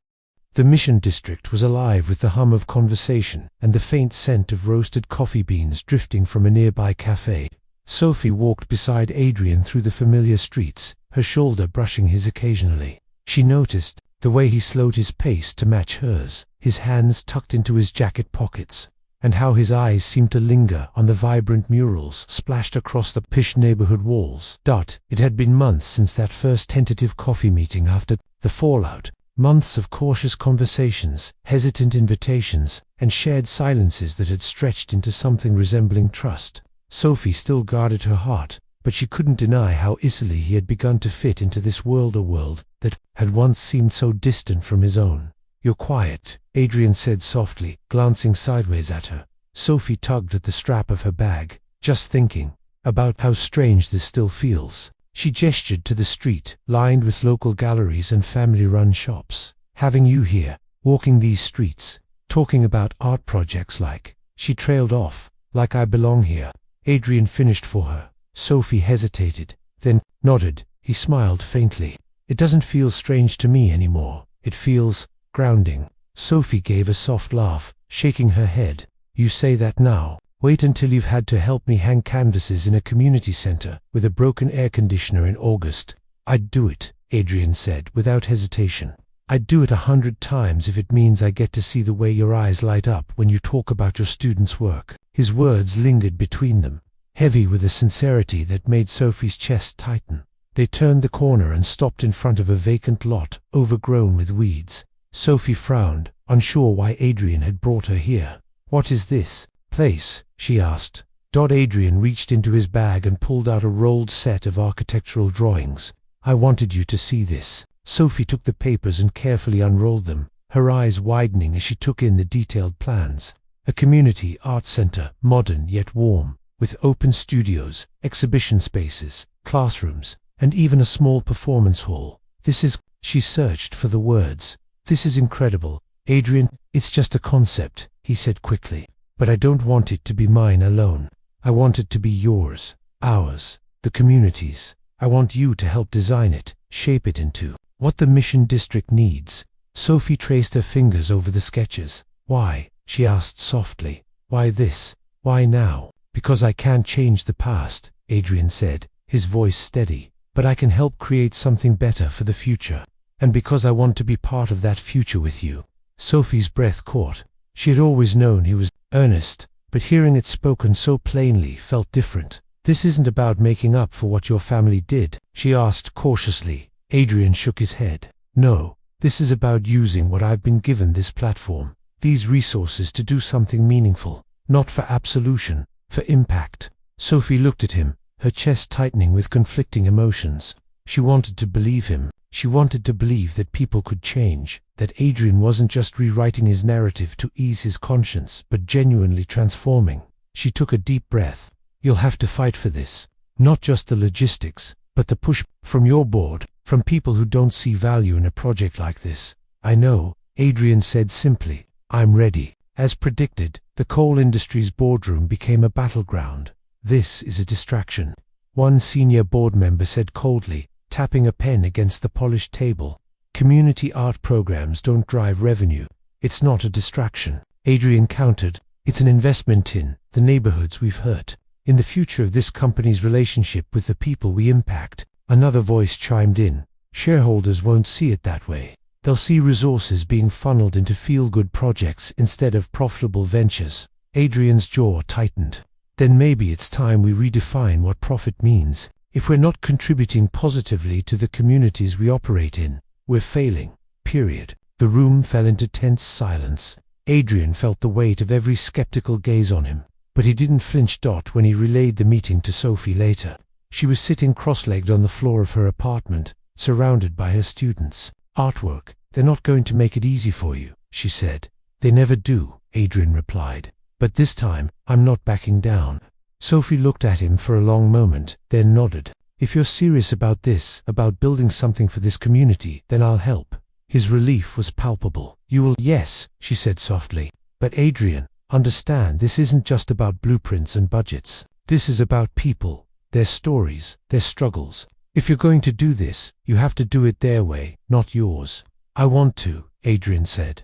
The Mission District was alive with the hum of conversation and the faint scent of roasted coffee beans drifting from a nearby cafe. Sophie walked beside Adrian through the familiar streets, her shoulder brushing his occasionally. She noticed the way he slowed his pace to match hers, his hands tucked into his jacket pockets. and how his eyes seemed to linger on the vibrant murals splashed across the pish neighborhood walls. It had been months since that first tentative coffee meeting after the fallout. Months of cautious conversations, hesitant invitations, and shared silences that had stretched into something resembling trust. Sophie still guarded her heart, but she couldn't deny how easily he had begun to fit into this world, a world that had once seemed so distant from his own. "You're quiet," Adrian said softly, glancing sideways at her. Sophie tugged at the strap of her bag. "Just thinking about how strange this still feels." She gestured to the street, lined with local galleries and family-run shops. "Having you here, walking these streets, talking about art projects like..." She trailed off. "Like I belong here." Adrian finished for her. Sophie hesitated, then nodded. He smiled faintly. "It doesn't feel strange to me anymore. It feels grounding." Sophie gave a soft laugh, shaking her head. "You say that now. Wait until you've had to help me hang canvases in a community center with a broken air conditioner in August." "I'd do it," Adrian said without hesitation. "I'd do it 100 times if it means I get to see the way your eyes light up when you talk about your students' work." His words lingered between them, heavy with a sincerity that made Sophie's chest tighten. They turned the corner and stopped in front of a vacant lot, overgrown with weeds. Sophie frowned, unsure why Adrian had brought her here. "What is this place?" she asked. Adrian reached into his bag and pulled out a rolled set of architectural drawings. "I wanted you to see this." Sophie took the papers and carefully unrolled them, her eyes widening as she took in the detailed plans. A community art center, modern yet warm, with open studios, exhibition spaces, classrooms, and even a small performance hall. "This is..." She searched for the words. "This is incredible, Adrian." "It's just a concept," he said quickly. "But I don't want it to be mine alone. I want it to be yours, ours, the community's. I want you to help design it, shape it into what the Mission District needs." Sophie traced her fingers over the sketches. "Why?" she asked softly. "Why this? Why now?" "Because I can't change the past," Adrian said, his voice steady. "But I can help create something better for the future. And because I want to be part of that future with you." Sophie's breath caught. She had always known he was earnest, but hearing it spoken so plainly felt different. "This isn't about making up for what your family did?" she asked cautiously. Adrian shook his head. "No, this is about using what I've been given, this platform, these resources, to do something meaningful. Not for absolution, for impact." Sophie looked at him, her chest tightening with conflicting emotions. She wanted to believe him. She wanted to believe that people could change, that Adrian wasn't just rewriting his narrative to ease his conscience, but genuinely transforming. She took a deep breath. "You'll have to fight for this. Not just the logistics, but the push from your board, from people who don't see value in a project like this." "I know," Adrian said simply. "I'm ready." As predicted, the coal industry's boardroom became a battleground. "This is a distraction," one senior board member said coldly, tapping a pen against the polished table. "Community art programs don't drive revenue. It's not a distraction." Adrian countered. "It's an investment in the neighborhoods we've hurt, in the future of this company's relationship with the people we impact." Another voice chimed in. "Shareholders won't see it that way. They'll see resources being funneled into feel-good projects instead of profitable ventures." Adrian's jaw tightened. "Then maybe it's time we redefine what profit means. If we're not contributing positively to the communities we operate in, we're failing. Period." The room fell into tense silence. Adrian felt the weight of every skeptical gaze on him, but he didn't flinch. When he relayed the meeting to Sophie later, she was sitting cross-legged on the floor of her apartment, surrounded by her students. "Artwork, they're not going to make it easy for you," she said. "They never do," Adrian replied. "But this time, I'm not backing down." Sophie looked at him for a long moment, then nodded. "If you're serious about this, about building something for this community, then I'll help." His relief was palpable. "You will..." "Yes," she said softly. "But Adrian, understand, this isn't just about blueprints and budgets. This is about people, their stories, their struggles. If you're going to do this, you have to do it their way, not yours." "I want to," Adrian said.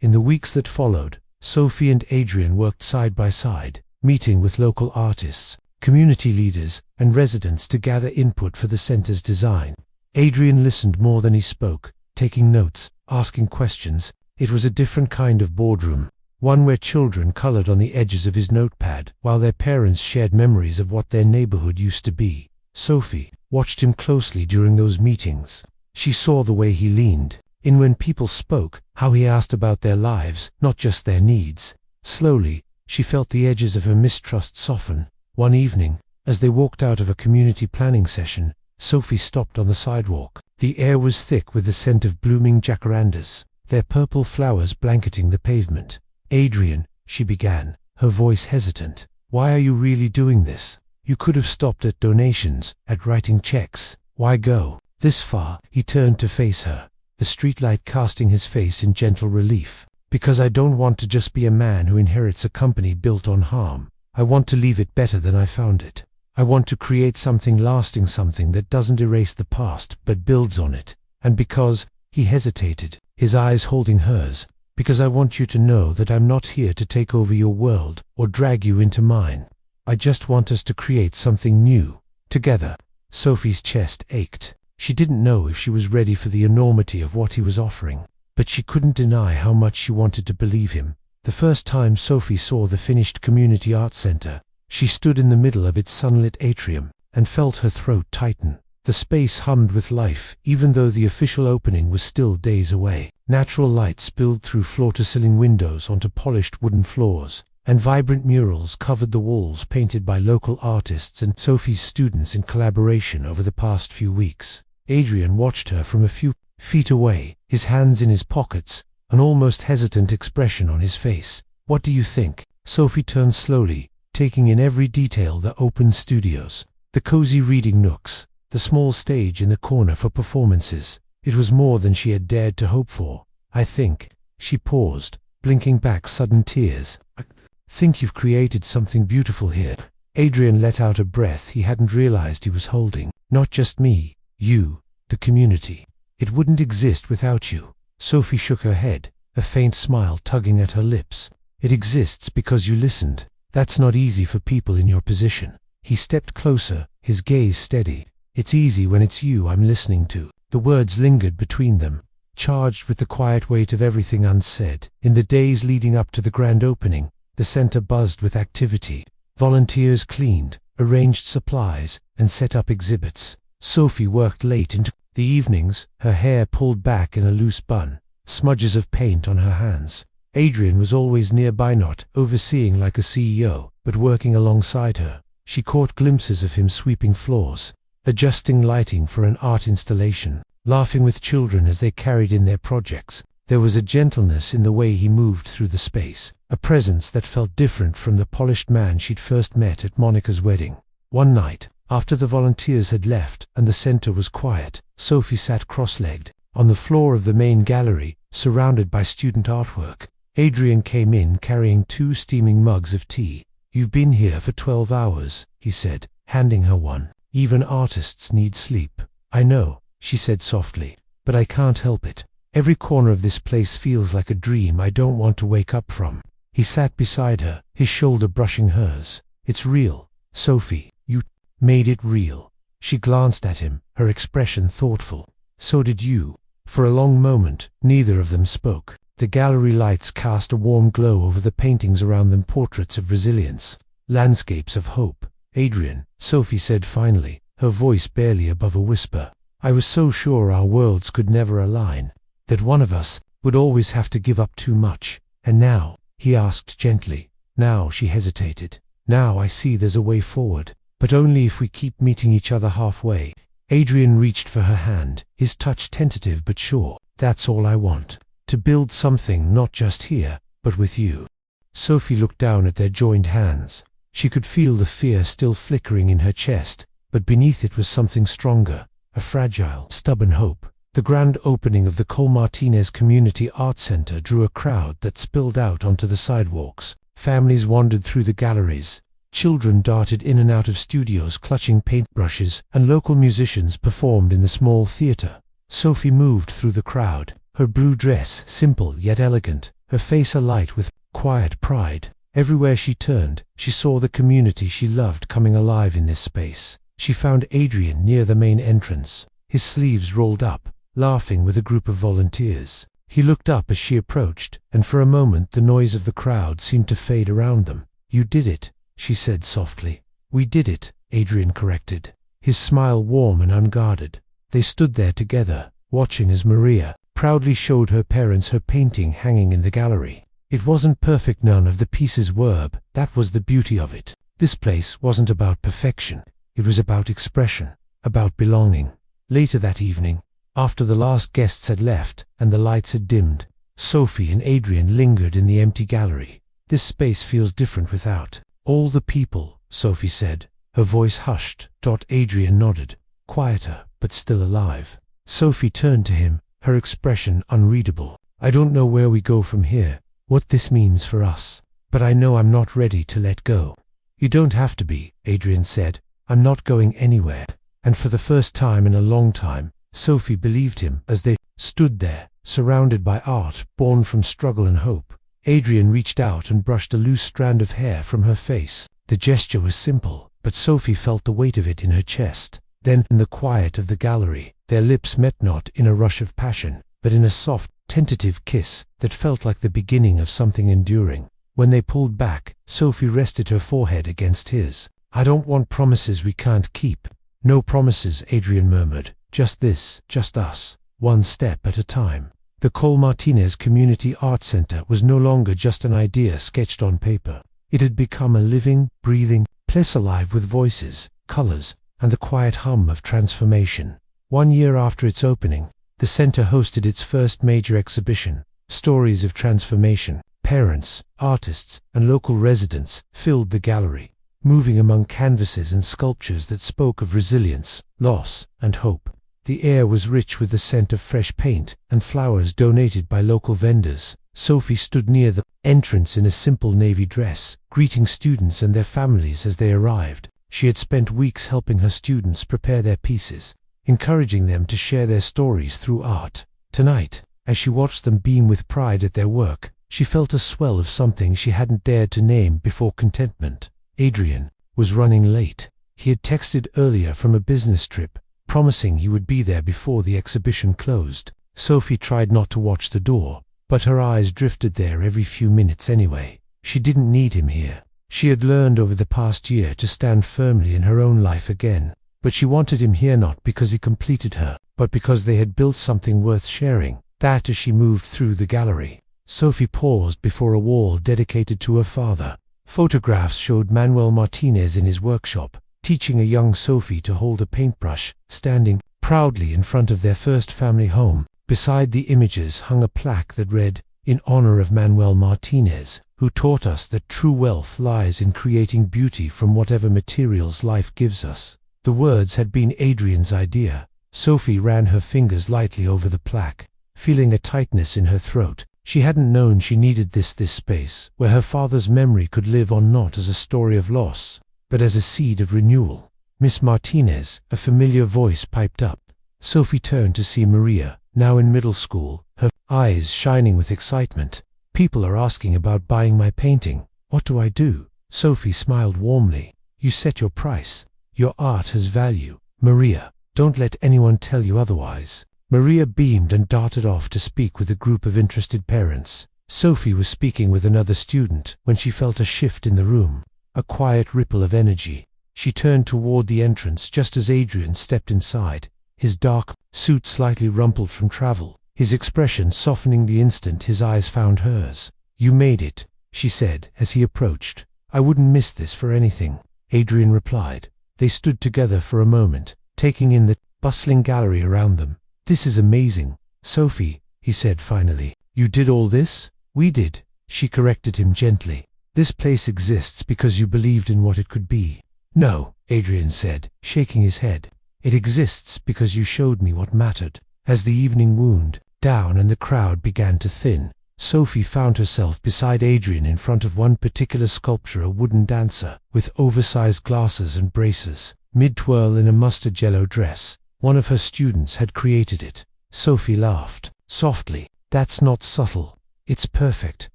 In the weeks that followed, Sophie and Adrian worked side by side, meeting with local artists, community leaders, and residents to gather input for the center's design. Adrian listened more than he spoke, taking notes, asking questions. It was a different kind of boardroom. one where children colored on the edges of his notepad while their parents shared memories of what their neighborhood used to be. Sophie watched him closely during those meetings. She saw the way he leaned in when people spoke, how he asked about their lives, not just their needs. Slowly, she felt the edges of her mistrust soften. One evening, as they walked out of a community planning session, Sophie stopped on the sidewalk. The air was thick with the scent of blooming jacarandas, their purple flowers blanketing the pavement. "Adrian," she began, her voice hesitant, "why are you really doing this? You could have stopped at donations, at writing checks. Why go this far?" He turned to face her, the streetlight casting his face in gentle relief. "Because I don't want to just be a man who inherits a company built on harm. I want to leave it better than I found it. I want to create something lasting, something that doesn't erase the past but builds on it. And because," he hesitated, his eyes holding hers, "because I want you to know that I'm not here to take over your world or drag you into mine. I just want us to create something new, together." Sophie's chest ached. She didn't know if she was ready for the enormity of what he was offering, but she couldn't deny how much she wanted to believe him. The first time Sophie saw the finished community arts center, she stood in the middle of its sunlit atrium and felt her throat tighten. The space hummed with life, even though the official opening was still days away. Natural light spilled through floor-to-ceiling windows onto polished wooden floors, and vibrant murals covered the walls painted by local artists and Sophie's students in collaboration over the past few weeks. Adrian watched her from a few feet away, his hands in his pockets, an almost hesitant expression on his face. "What do you think?" Sophie turned slowly, taking in every detail: the open studios, the cozy reading nooks, the small stage in the corner for performances. It was more than she had dared to hope for. "I think," she paused, blinking back sudden tears, "I think you've created something beautiful here." Adrian let out a breath he hadn't realized he was holding. "Not just me, you, the community. It wouldn't exist without you." Sophie shook her head, a faint smile tugging at her lips. "It exists because you listened. That's not easy for people in your position." He stepped closer, his gaze steady. "It's easy when it's you I'm listening to." The words lingered between them, charged with the quiet weight of everything unsaid. In the days leading up to the grand opening, the center buzzed with activity. Volunteers cleaned, arranged supplies, and set up exhibits. Sophie worked late into the evenings, her hair pulled back in a loose bun, smudges of paint on her hands. Adrian was always nearby, not overseeing like a CEO, but working alongside her. She caught glimpses of him sweeping floors, adjusting lighting for an art installation, laughing with children as they carried in their projects. There was a gentleness in the way he moved through the space, a presence that felt different from the polished man she'd first met at Monica's wedding. One night, after the volunteers had left and the center was quiet, Sophie sat cross-legged on the floor of the main gallery, surrounded by student artwork. Adrian came in carrying 2 steaming mugs of tea. "You've been here for 12 hours, he said, handing her one. "Even artists need sleep." "I know," she said softly, "but I can't help it. Every corner of this place feels like a dream I don't want to wake up from." He sat beside her, his shoulder brushing hers. "It's real, Sophie. You made it real." She glanced at him, her expression thoughtful. "So did you." For a long moment, neither of them spoke. The gallery lights cast a warm glow over the paintings around them, portraits of resilience, landscapes of hope. "Adrian," Sophie said finally, her voice barely above a whisper, "I was so sure our worlds could never align, that one of us would always have to give up too much. And now," he asked gently. "Now," she hesitated, "now I see there's a way forward, but only if we keep meeting each other halfway." Adrian reached for her hand, his touch tentative but sure. "That's all I want. To build something not just here, but with you." Sophie looked down at their joined hands. She could feel the fear still flickering in her chest, but beneath it was something stronger, a fragile, stubborn hope. The grand opening of the Cole Martinez Community Arts Center drew a crowd that spilled out onto the sidewalks. Families wandered through the galleries. Children darted in and out of studios clutching paintbrushes, and local musicians performed in the small theater. Sophie moved through the crowd, her blue dress simple yet elegant, her face alight with quiet pride. Everywhere she turned, she saw the community she loved coming alive in this space. She found Adrian near the main entrance, his sleeves rolled up, laughing with a group of volunteers. He looked up as she approached, and for a moment the noise of the crowd seemed to fade around them. "You did it," she said softly. "We did it," Adrian corrected, his smile warm and unguarded. They stood there together, watching as Maria proudly showed her parents her painting hanging in the gallery. It wasn't perfect, none of the pieces were, but that was the beauty of it. This place wasn't about perfection. It was about expression, about belonging. Later that evening, after the last guests had left and the lights had dimmed, Sophie and Adrian lingered in the empty gallery. "This space feels different without all the people," Sophie said. Her voice hushed. Adrian nodded, quieter but still alive. Sophie turned to him, her expression unreadable. "I don't know where we go from here, what this means for us, but I know I'm not ready to let go." "You don't have to be," Adrian said. "I'm not going anywhere." And for the first time in a long time, Sophie believed him as they stood there, surrounded by art born from struggle and hope. Adrian reached out and brushed a loose strand of hair from her face. The gesture was simple, but Sophie felt the weight of it in her chest. Then, in the quiet of the gallery, their lips met not in a rush of passion, but in a soft, tentative kiss that felt like the beginning of something enduring. When they pulled back, Sophie rested her forehead against his. "I don't want promises we can't keep." "No promises," Adrian murmured. "Just this, just us, one step at a time." The Cole Martinez Community Art Center was no longer just an idea sketched on paper. It had become a living, breathing place alive with voices, colors, and the quiet hum of transformation. 1 year after its opening, the center hosted its first major exhibition. Stories of transformation. Parents, artists, and local residents filled the gallery, moving among canvases and sculptures that spoke of resilience, loss, and hope. The air was rich with the scent of fresh paint and flowers donated by local vendors. Sophie stood near the entrance in a simple navy dress, greeting students and their families as they arrived. She had spent weeks helping her students prepare their pieces, encouraging them to share their stories through art. Tonight, as she watched them beam with pride at their work, she felt a swell of something she hadn't dared to name before: contentment. Adrian was running late. He had texted earlier from a business trip, promising he would be there before the exhibition closed. Sophie tried not to watch the door, but her eyes drifted there every few minutes anyway. She didn't need him here. She had learned over the past year to stand firmly in her own life again. But she wanted him here not because he completed her, but because they had built something worth sharing. That as she moved through the gallery, Sophie paused before a wall dedicated to her father. Photographs showed Manuel Martinez in his workshop, teaching a young Sophie to hold a paintbrush, standing proudly in front of their first family home. Beside the images hung a plaque that read, "In honor of Manuel Martinez, who taught us that true wealth lies in creating beauty from whatever materials life gives us." The words had been Adrian's idea. Sophie ran her fingers lightly over the plaque, feeling a tightness in her throat. She hadn't known she needed this space, where her father's memory could live on, not as a story of loss, but as a seed of renewal. "Miss Martinez," a familiar voice piped up. Sophie turned to see Maria, now in middle school, her eyes shining with excitement. "People are asking about buying my painting. What do I do?" Sophie smiled warmly. "You set your price. Your art has value, Maria. Don't let anyone tell you otherwise." Maria beamed and darted off to speak with a group of interested parents. Sophie was speaking with another student when she felt a shift in the room, a quiet ripple of energy. She turned toward the entrance just as Adrian stepped inside, his dark suit slightly rumpled from travel, his expression softening the instant his eyes found hers. "You made it," she said as he approached. "I wouldn't miss this for anything," Adrian replied. They stood together for a moment, taking in the bustling gallery around them. "This is amazing, Sophie," he said finally. "You did all this?" "We did," she corrected him gently. "This place exists because you believed in what it could be." "No," Adrian said, shaking his head. "It exists because you showed me what mattered." As the evening wound down and the crowd began to thin, Sophie found herself beside Adrian in front of one particular sculpture, a wooden dancer with oversized glasses and braces, mid-twirl in a mustard yellow dress. One of her students had created it. Sophie laughed softly. "That's not subtle. It's perfect,"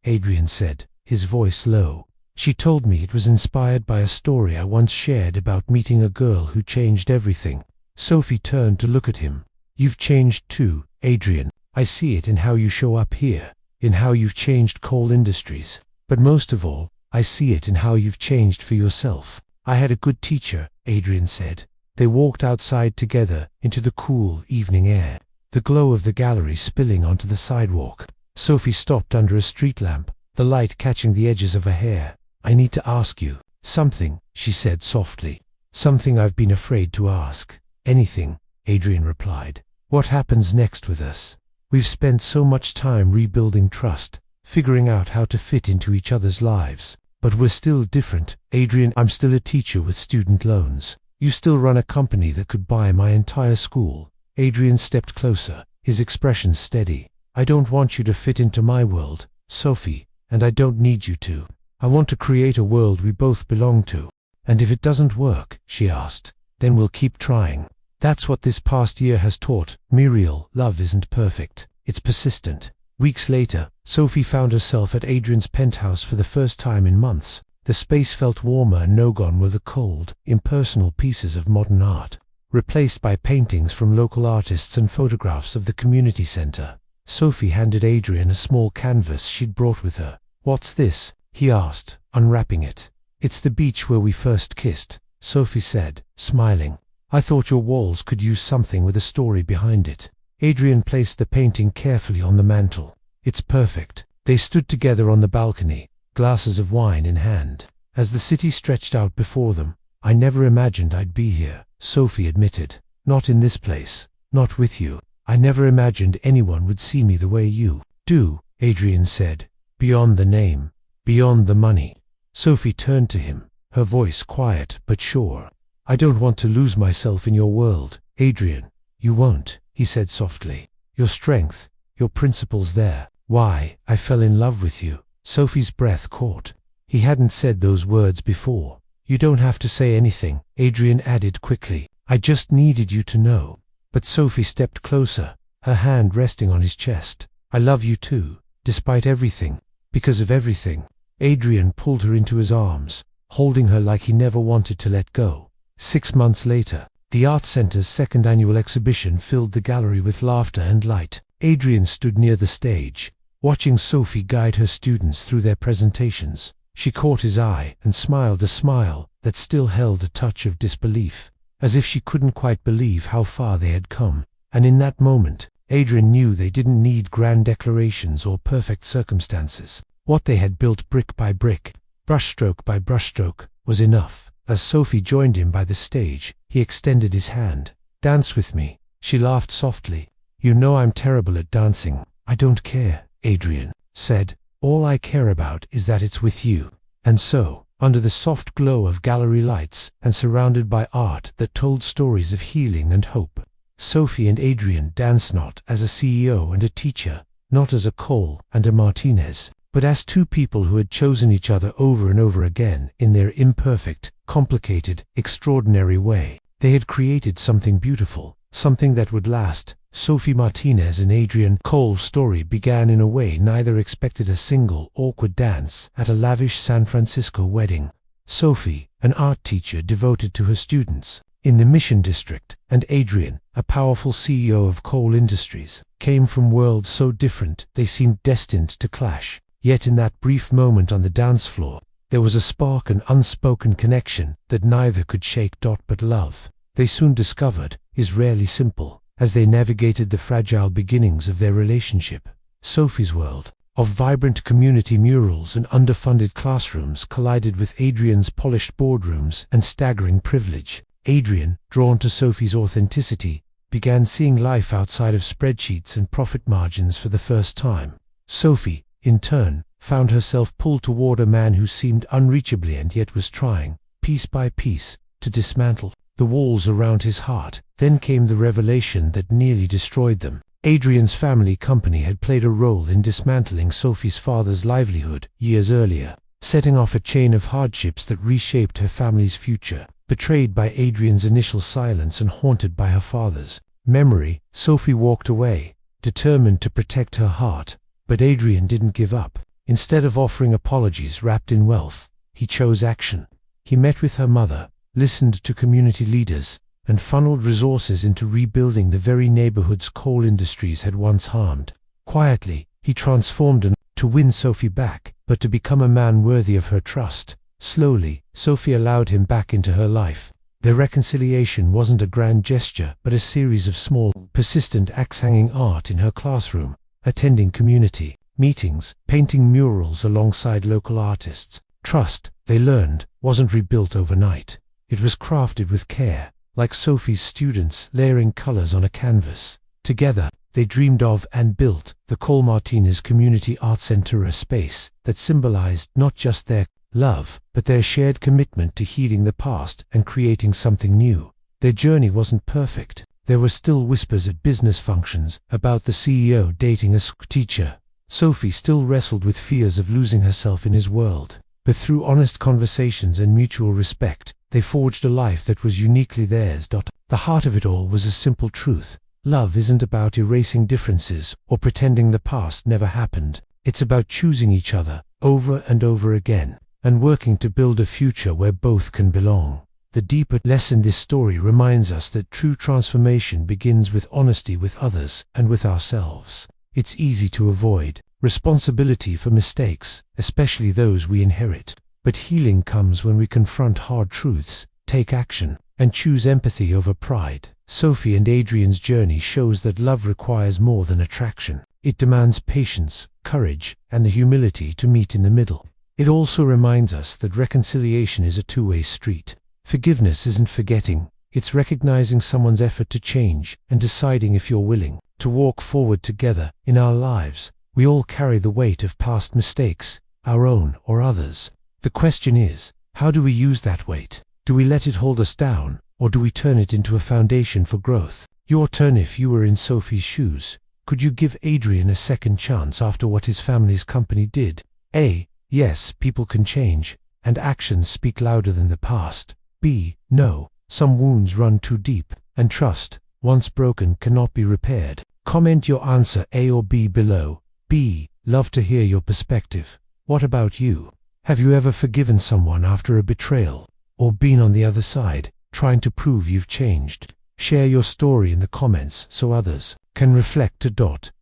Adrian said, his voice low. "She told me it was inspired by a story I once shared about meeting a girl who changed everything." Sophie turned to look at him. "You've changed too, Adrian. I see it in how you show up here, in how you've changed Cole Industries. But most of all, I see it in how you've changed for yourself. I had a good teacher, Adrian said. They walked outside together into the cool evening air, the glow of the gallery spilling onto the sidewalk. Sophie stopped under a street lamp, the light catching the edges of her hair. I need to ask you something, she said softly. Something I've been afraid to ask. Anything, Adrian replied. What happens next with us? We've spent so much time rebuilding trust, figuring out how to fit into each other's lives. But we're still different, Adrian. I'm still a teacher with student loans. You still run a company that could buy my entire school. Adrian stepped closer, his expression steady. I don't want you to fit into my world, Sophie, and I don't need you to. I want to create a world we both belong to. And if it doesn't work, she asked, then we'll keep trying. That's what this past year has taught Muriel. Love isn't perfect. It's persistent. Weeks later, Sophie found herself at Adrian's penthouse for the first time in months. The space felt warmer and no gone were the cold, impersonal pieces of modern art, replaced by paintings from local artists and photographs of the community center. Sophie handed Adrian a small canvas she'd brought with her. What's this? He asked, unwrapping it. It's the beach where we first kissed, Sophie said, smiling. I thought your walls could use something with a story behind it. Adrian placed the painting carefully on the mantel. It's perfect. They stood together on the balcony, glasses of wine in hand. As the city stretched out before them, I never imagined I'd be here, Sophie admitted. Not in this place. Not with you. I never imagined anyone would see me the way you do, Adrian said. Beyond the name. Beyond the money. Sophie turned to him, her voice quiet but sure. I don't want to lose myself in your world, Adrian. You won't, he said softly. Your strength, your principles there. Why, I fell in love with you. Sophie's breath caught. He hadn't said those words before. You don't have to say anything, Adrian added quickly. I just needed you to know. But Sophie stepped closer, her hand resting on his chest. I love you too, despite everything, because of everything. Adrian pulled her into his arms, holding her like he never wanted to let go. 6 months later, the Art Center's second annual exhibition filled the gallery with laughter and light. Adrian stood near the stage, watching Sophie guide her students through their presentations. She caught his eye and smiled a smile that still held a touch of disbelief, as if she couldn't quite believe how far they had come. And in that moment, Adrian knew they didn't need grand declarations or perfect circumstances. What they had built brick by brick, brushstroke by brushstroke, was enough. As Sophie joined him by the stage, he extended his hand. Dance with me. She laughed softly. You know I'm terrible at dancing. I don't care, Adrian said. All I care about is that it's with you. And so, under the soft glow of gallery lights and surrounded by art that told stories of healing and hope, Sophie and Adrian danced not as a CEO and a teacher, not as a Cole and a Martinez, but as two people who had chosen each other over and over again in their imperfect, complicated, extraordinary way. They had created something beautiful, something that would last. Sophie Martinez and Adrian Cole's story began in a way neither expected: a single, awkward dance at a lavish San Francisco wedding. Sophie, an art teacher devoted to her students in the Mission District, and Adrian, a powerful CEO of Cole Industries, came from worlds so different they seemed destined to clash. Yet in that brief moment on the dance floor, there was a spark, an unspoken connection that neither could shake. But love, they soon discovered, is rarely simple. As they navigated the fragile beginnings of their relationship, Sophie's world of vibrant community murals and underfunded classrooms collided with Adrian's polished boardrooms and staggering privilege. Adrian, drawn to Sophie's authenticity, began seeing life outside of spreadsheets and profit margins for the first time. Sophie, in turn, found herself pulled toward a man who seemed unreachably and yet was trying, piece by piece, to dismantle the walls around his heart. Then came the revelation that nearly destroyed them. Adrian's family company had played a role in dismantling Sophie's father's livelihood years earlier, setting off a chain of hardships that reshaped her family's future. Betrayed by Adrian's initial silence and haunted by her father's memory, Sophie walked away, determined to protect her heart. But Adrian didn't give up. Instead of offering apologies wrapped in wealth, he chose action. He met with her mother, listened to community leaders, and funneled resources into rebuilding the very neighborhoods Cole Industries had once harmed. Quietly, he transformed not to win Sophie back, but to become a man worthy of her trust. Slowly, Sophie allowed him back into her life. Their reconciliation wasn't a grand gesture, but a series of small, persistent acts: hanging art in her classroom, attending community meetings, painting murals alongside local artists. Trust, they learned, wasn't rebuilt overnight. It was crafted with care, like Sophie's students layering colors on a canvas. Together, they dreamed of and built the Cole Martinez Community Art Center, a space that symbolized not just their love, but their shared commitment to healing the past and creating something new. Their journey wasn't perfect. There were still whispers at business functions about the CEO dating a school teacher. Sophie still wrestled with fears of losing herself in his world. But through honest conversations and mutual respect, they forged a life that was uniquely theirs. The heart of it all was a simple truth. Love isn't about erasing differences or pretending the past never happened. It's about choosing each other over and over again and working to build a future where both can belong. The deeper lesson this story reminds us that true transformation begins with honesty with others and with ourselves. It's easy to avoid responsibility for mistakes, especially those we inherit. But healing comes when we confront hard truths, take action, and choose empathy over pride. Sophie and Adrian's journey shows that love requires more than attraction. It demands patience, courage, and the humility to meet in the middle. It also reminds us that reconciliation is a two-way street. Forgiveness isn't forgetting, it's recognizing someone's effort to change and deciding if you're willing to walk forward together. In our lives, we all carry the weight of past mistakes, our own or others. The question is, how do we use that weight? Do we let it hold us down, or do we turn it into a foundation for growth? Your turn. If you were in Sophie's shoes, could you give Adrian a second chance after what his family's company did? A. Yes, people can change, and actions speak louder than the past. B. No, some wounds run too deep, and trust, once broken, cannot be repaired. Comment your answer A or B below. B. Love to hear your perspective. What about you? Have you ever forgiven someone after a betrayal, or been on the other side, trying to prove you've changed? Share your story in the comments so others can reflect.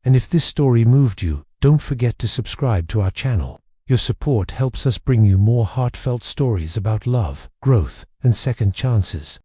And if this story moved you, don't forget to subscribe to our channel. Your support helps us bring you more heartfelt stories about love, growth, and second chances.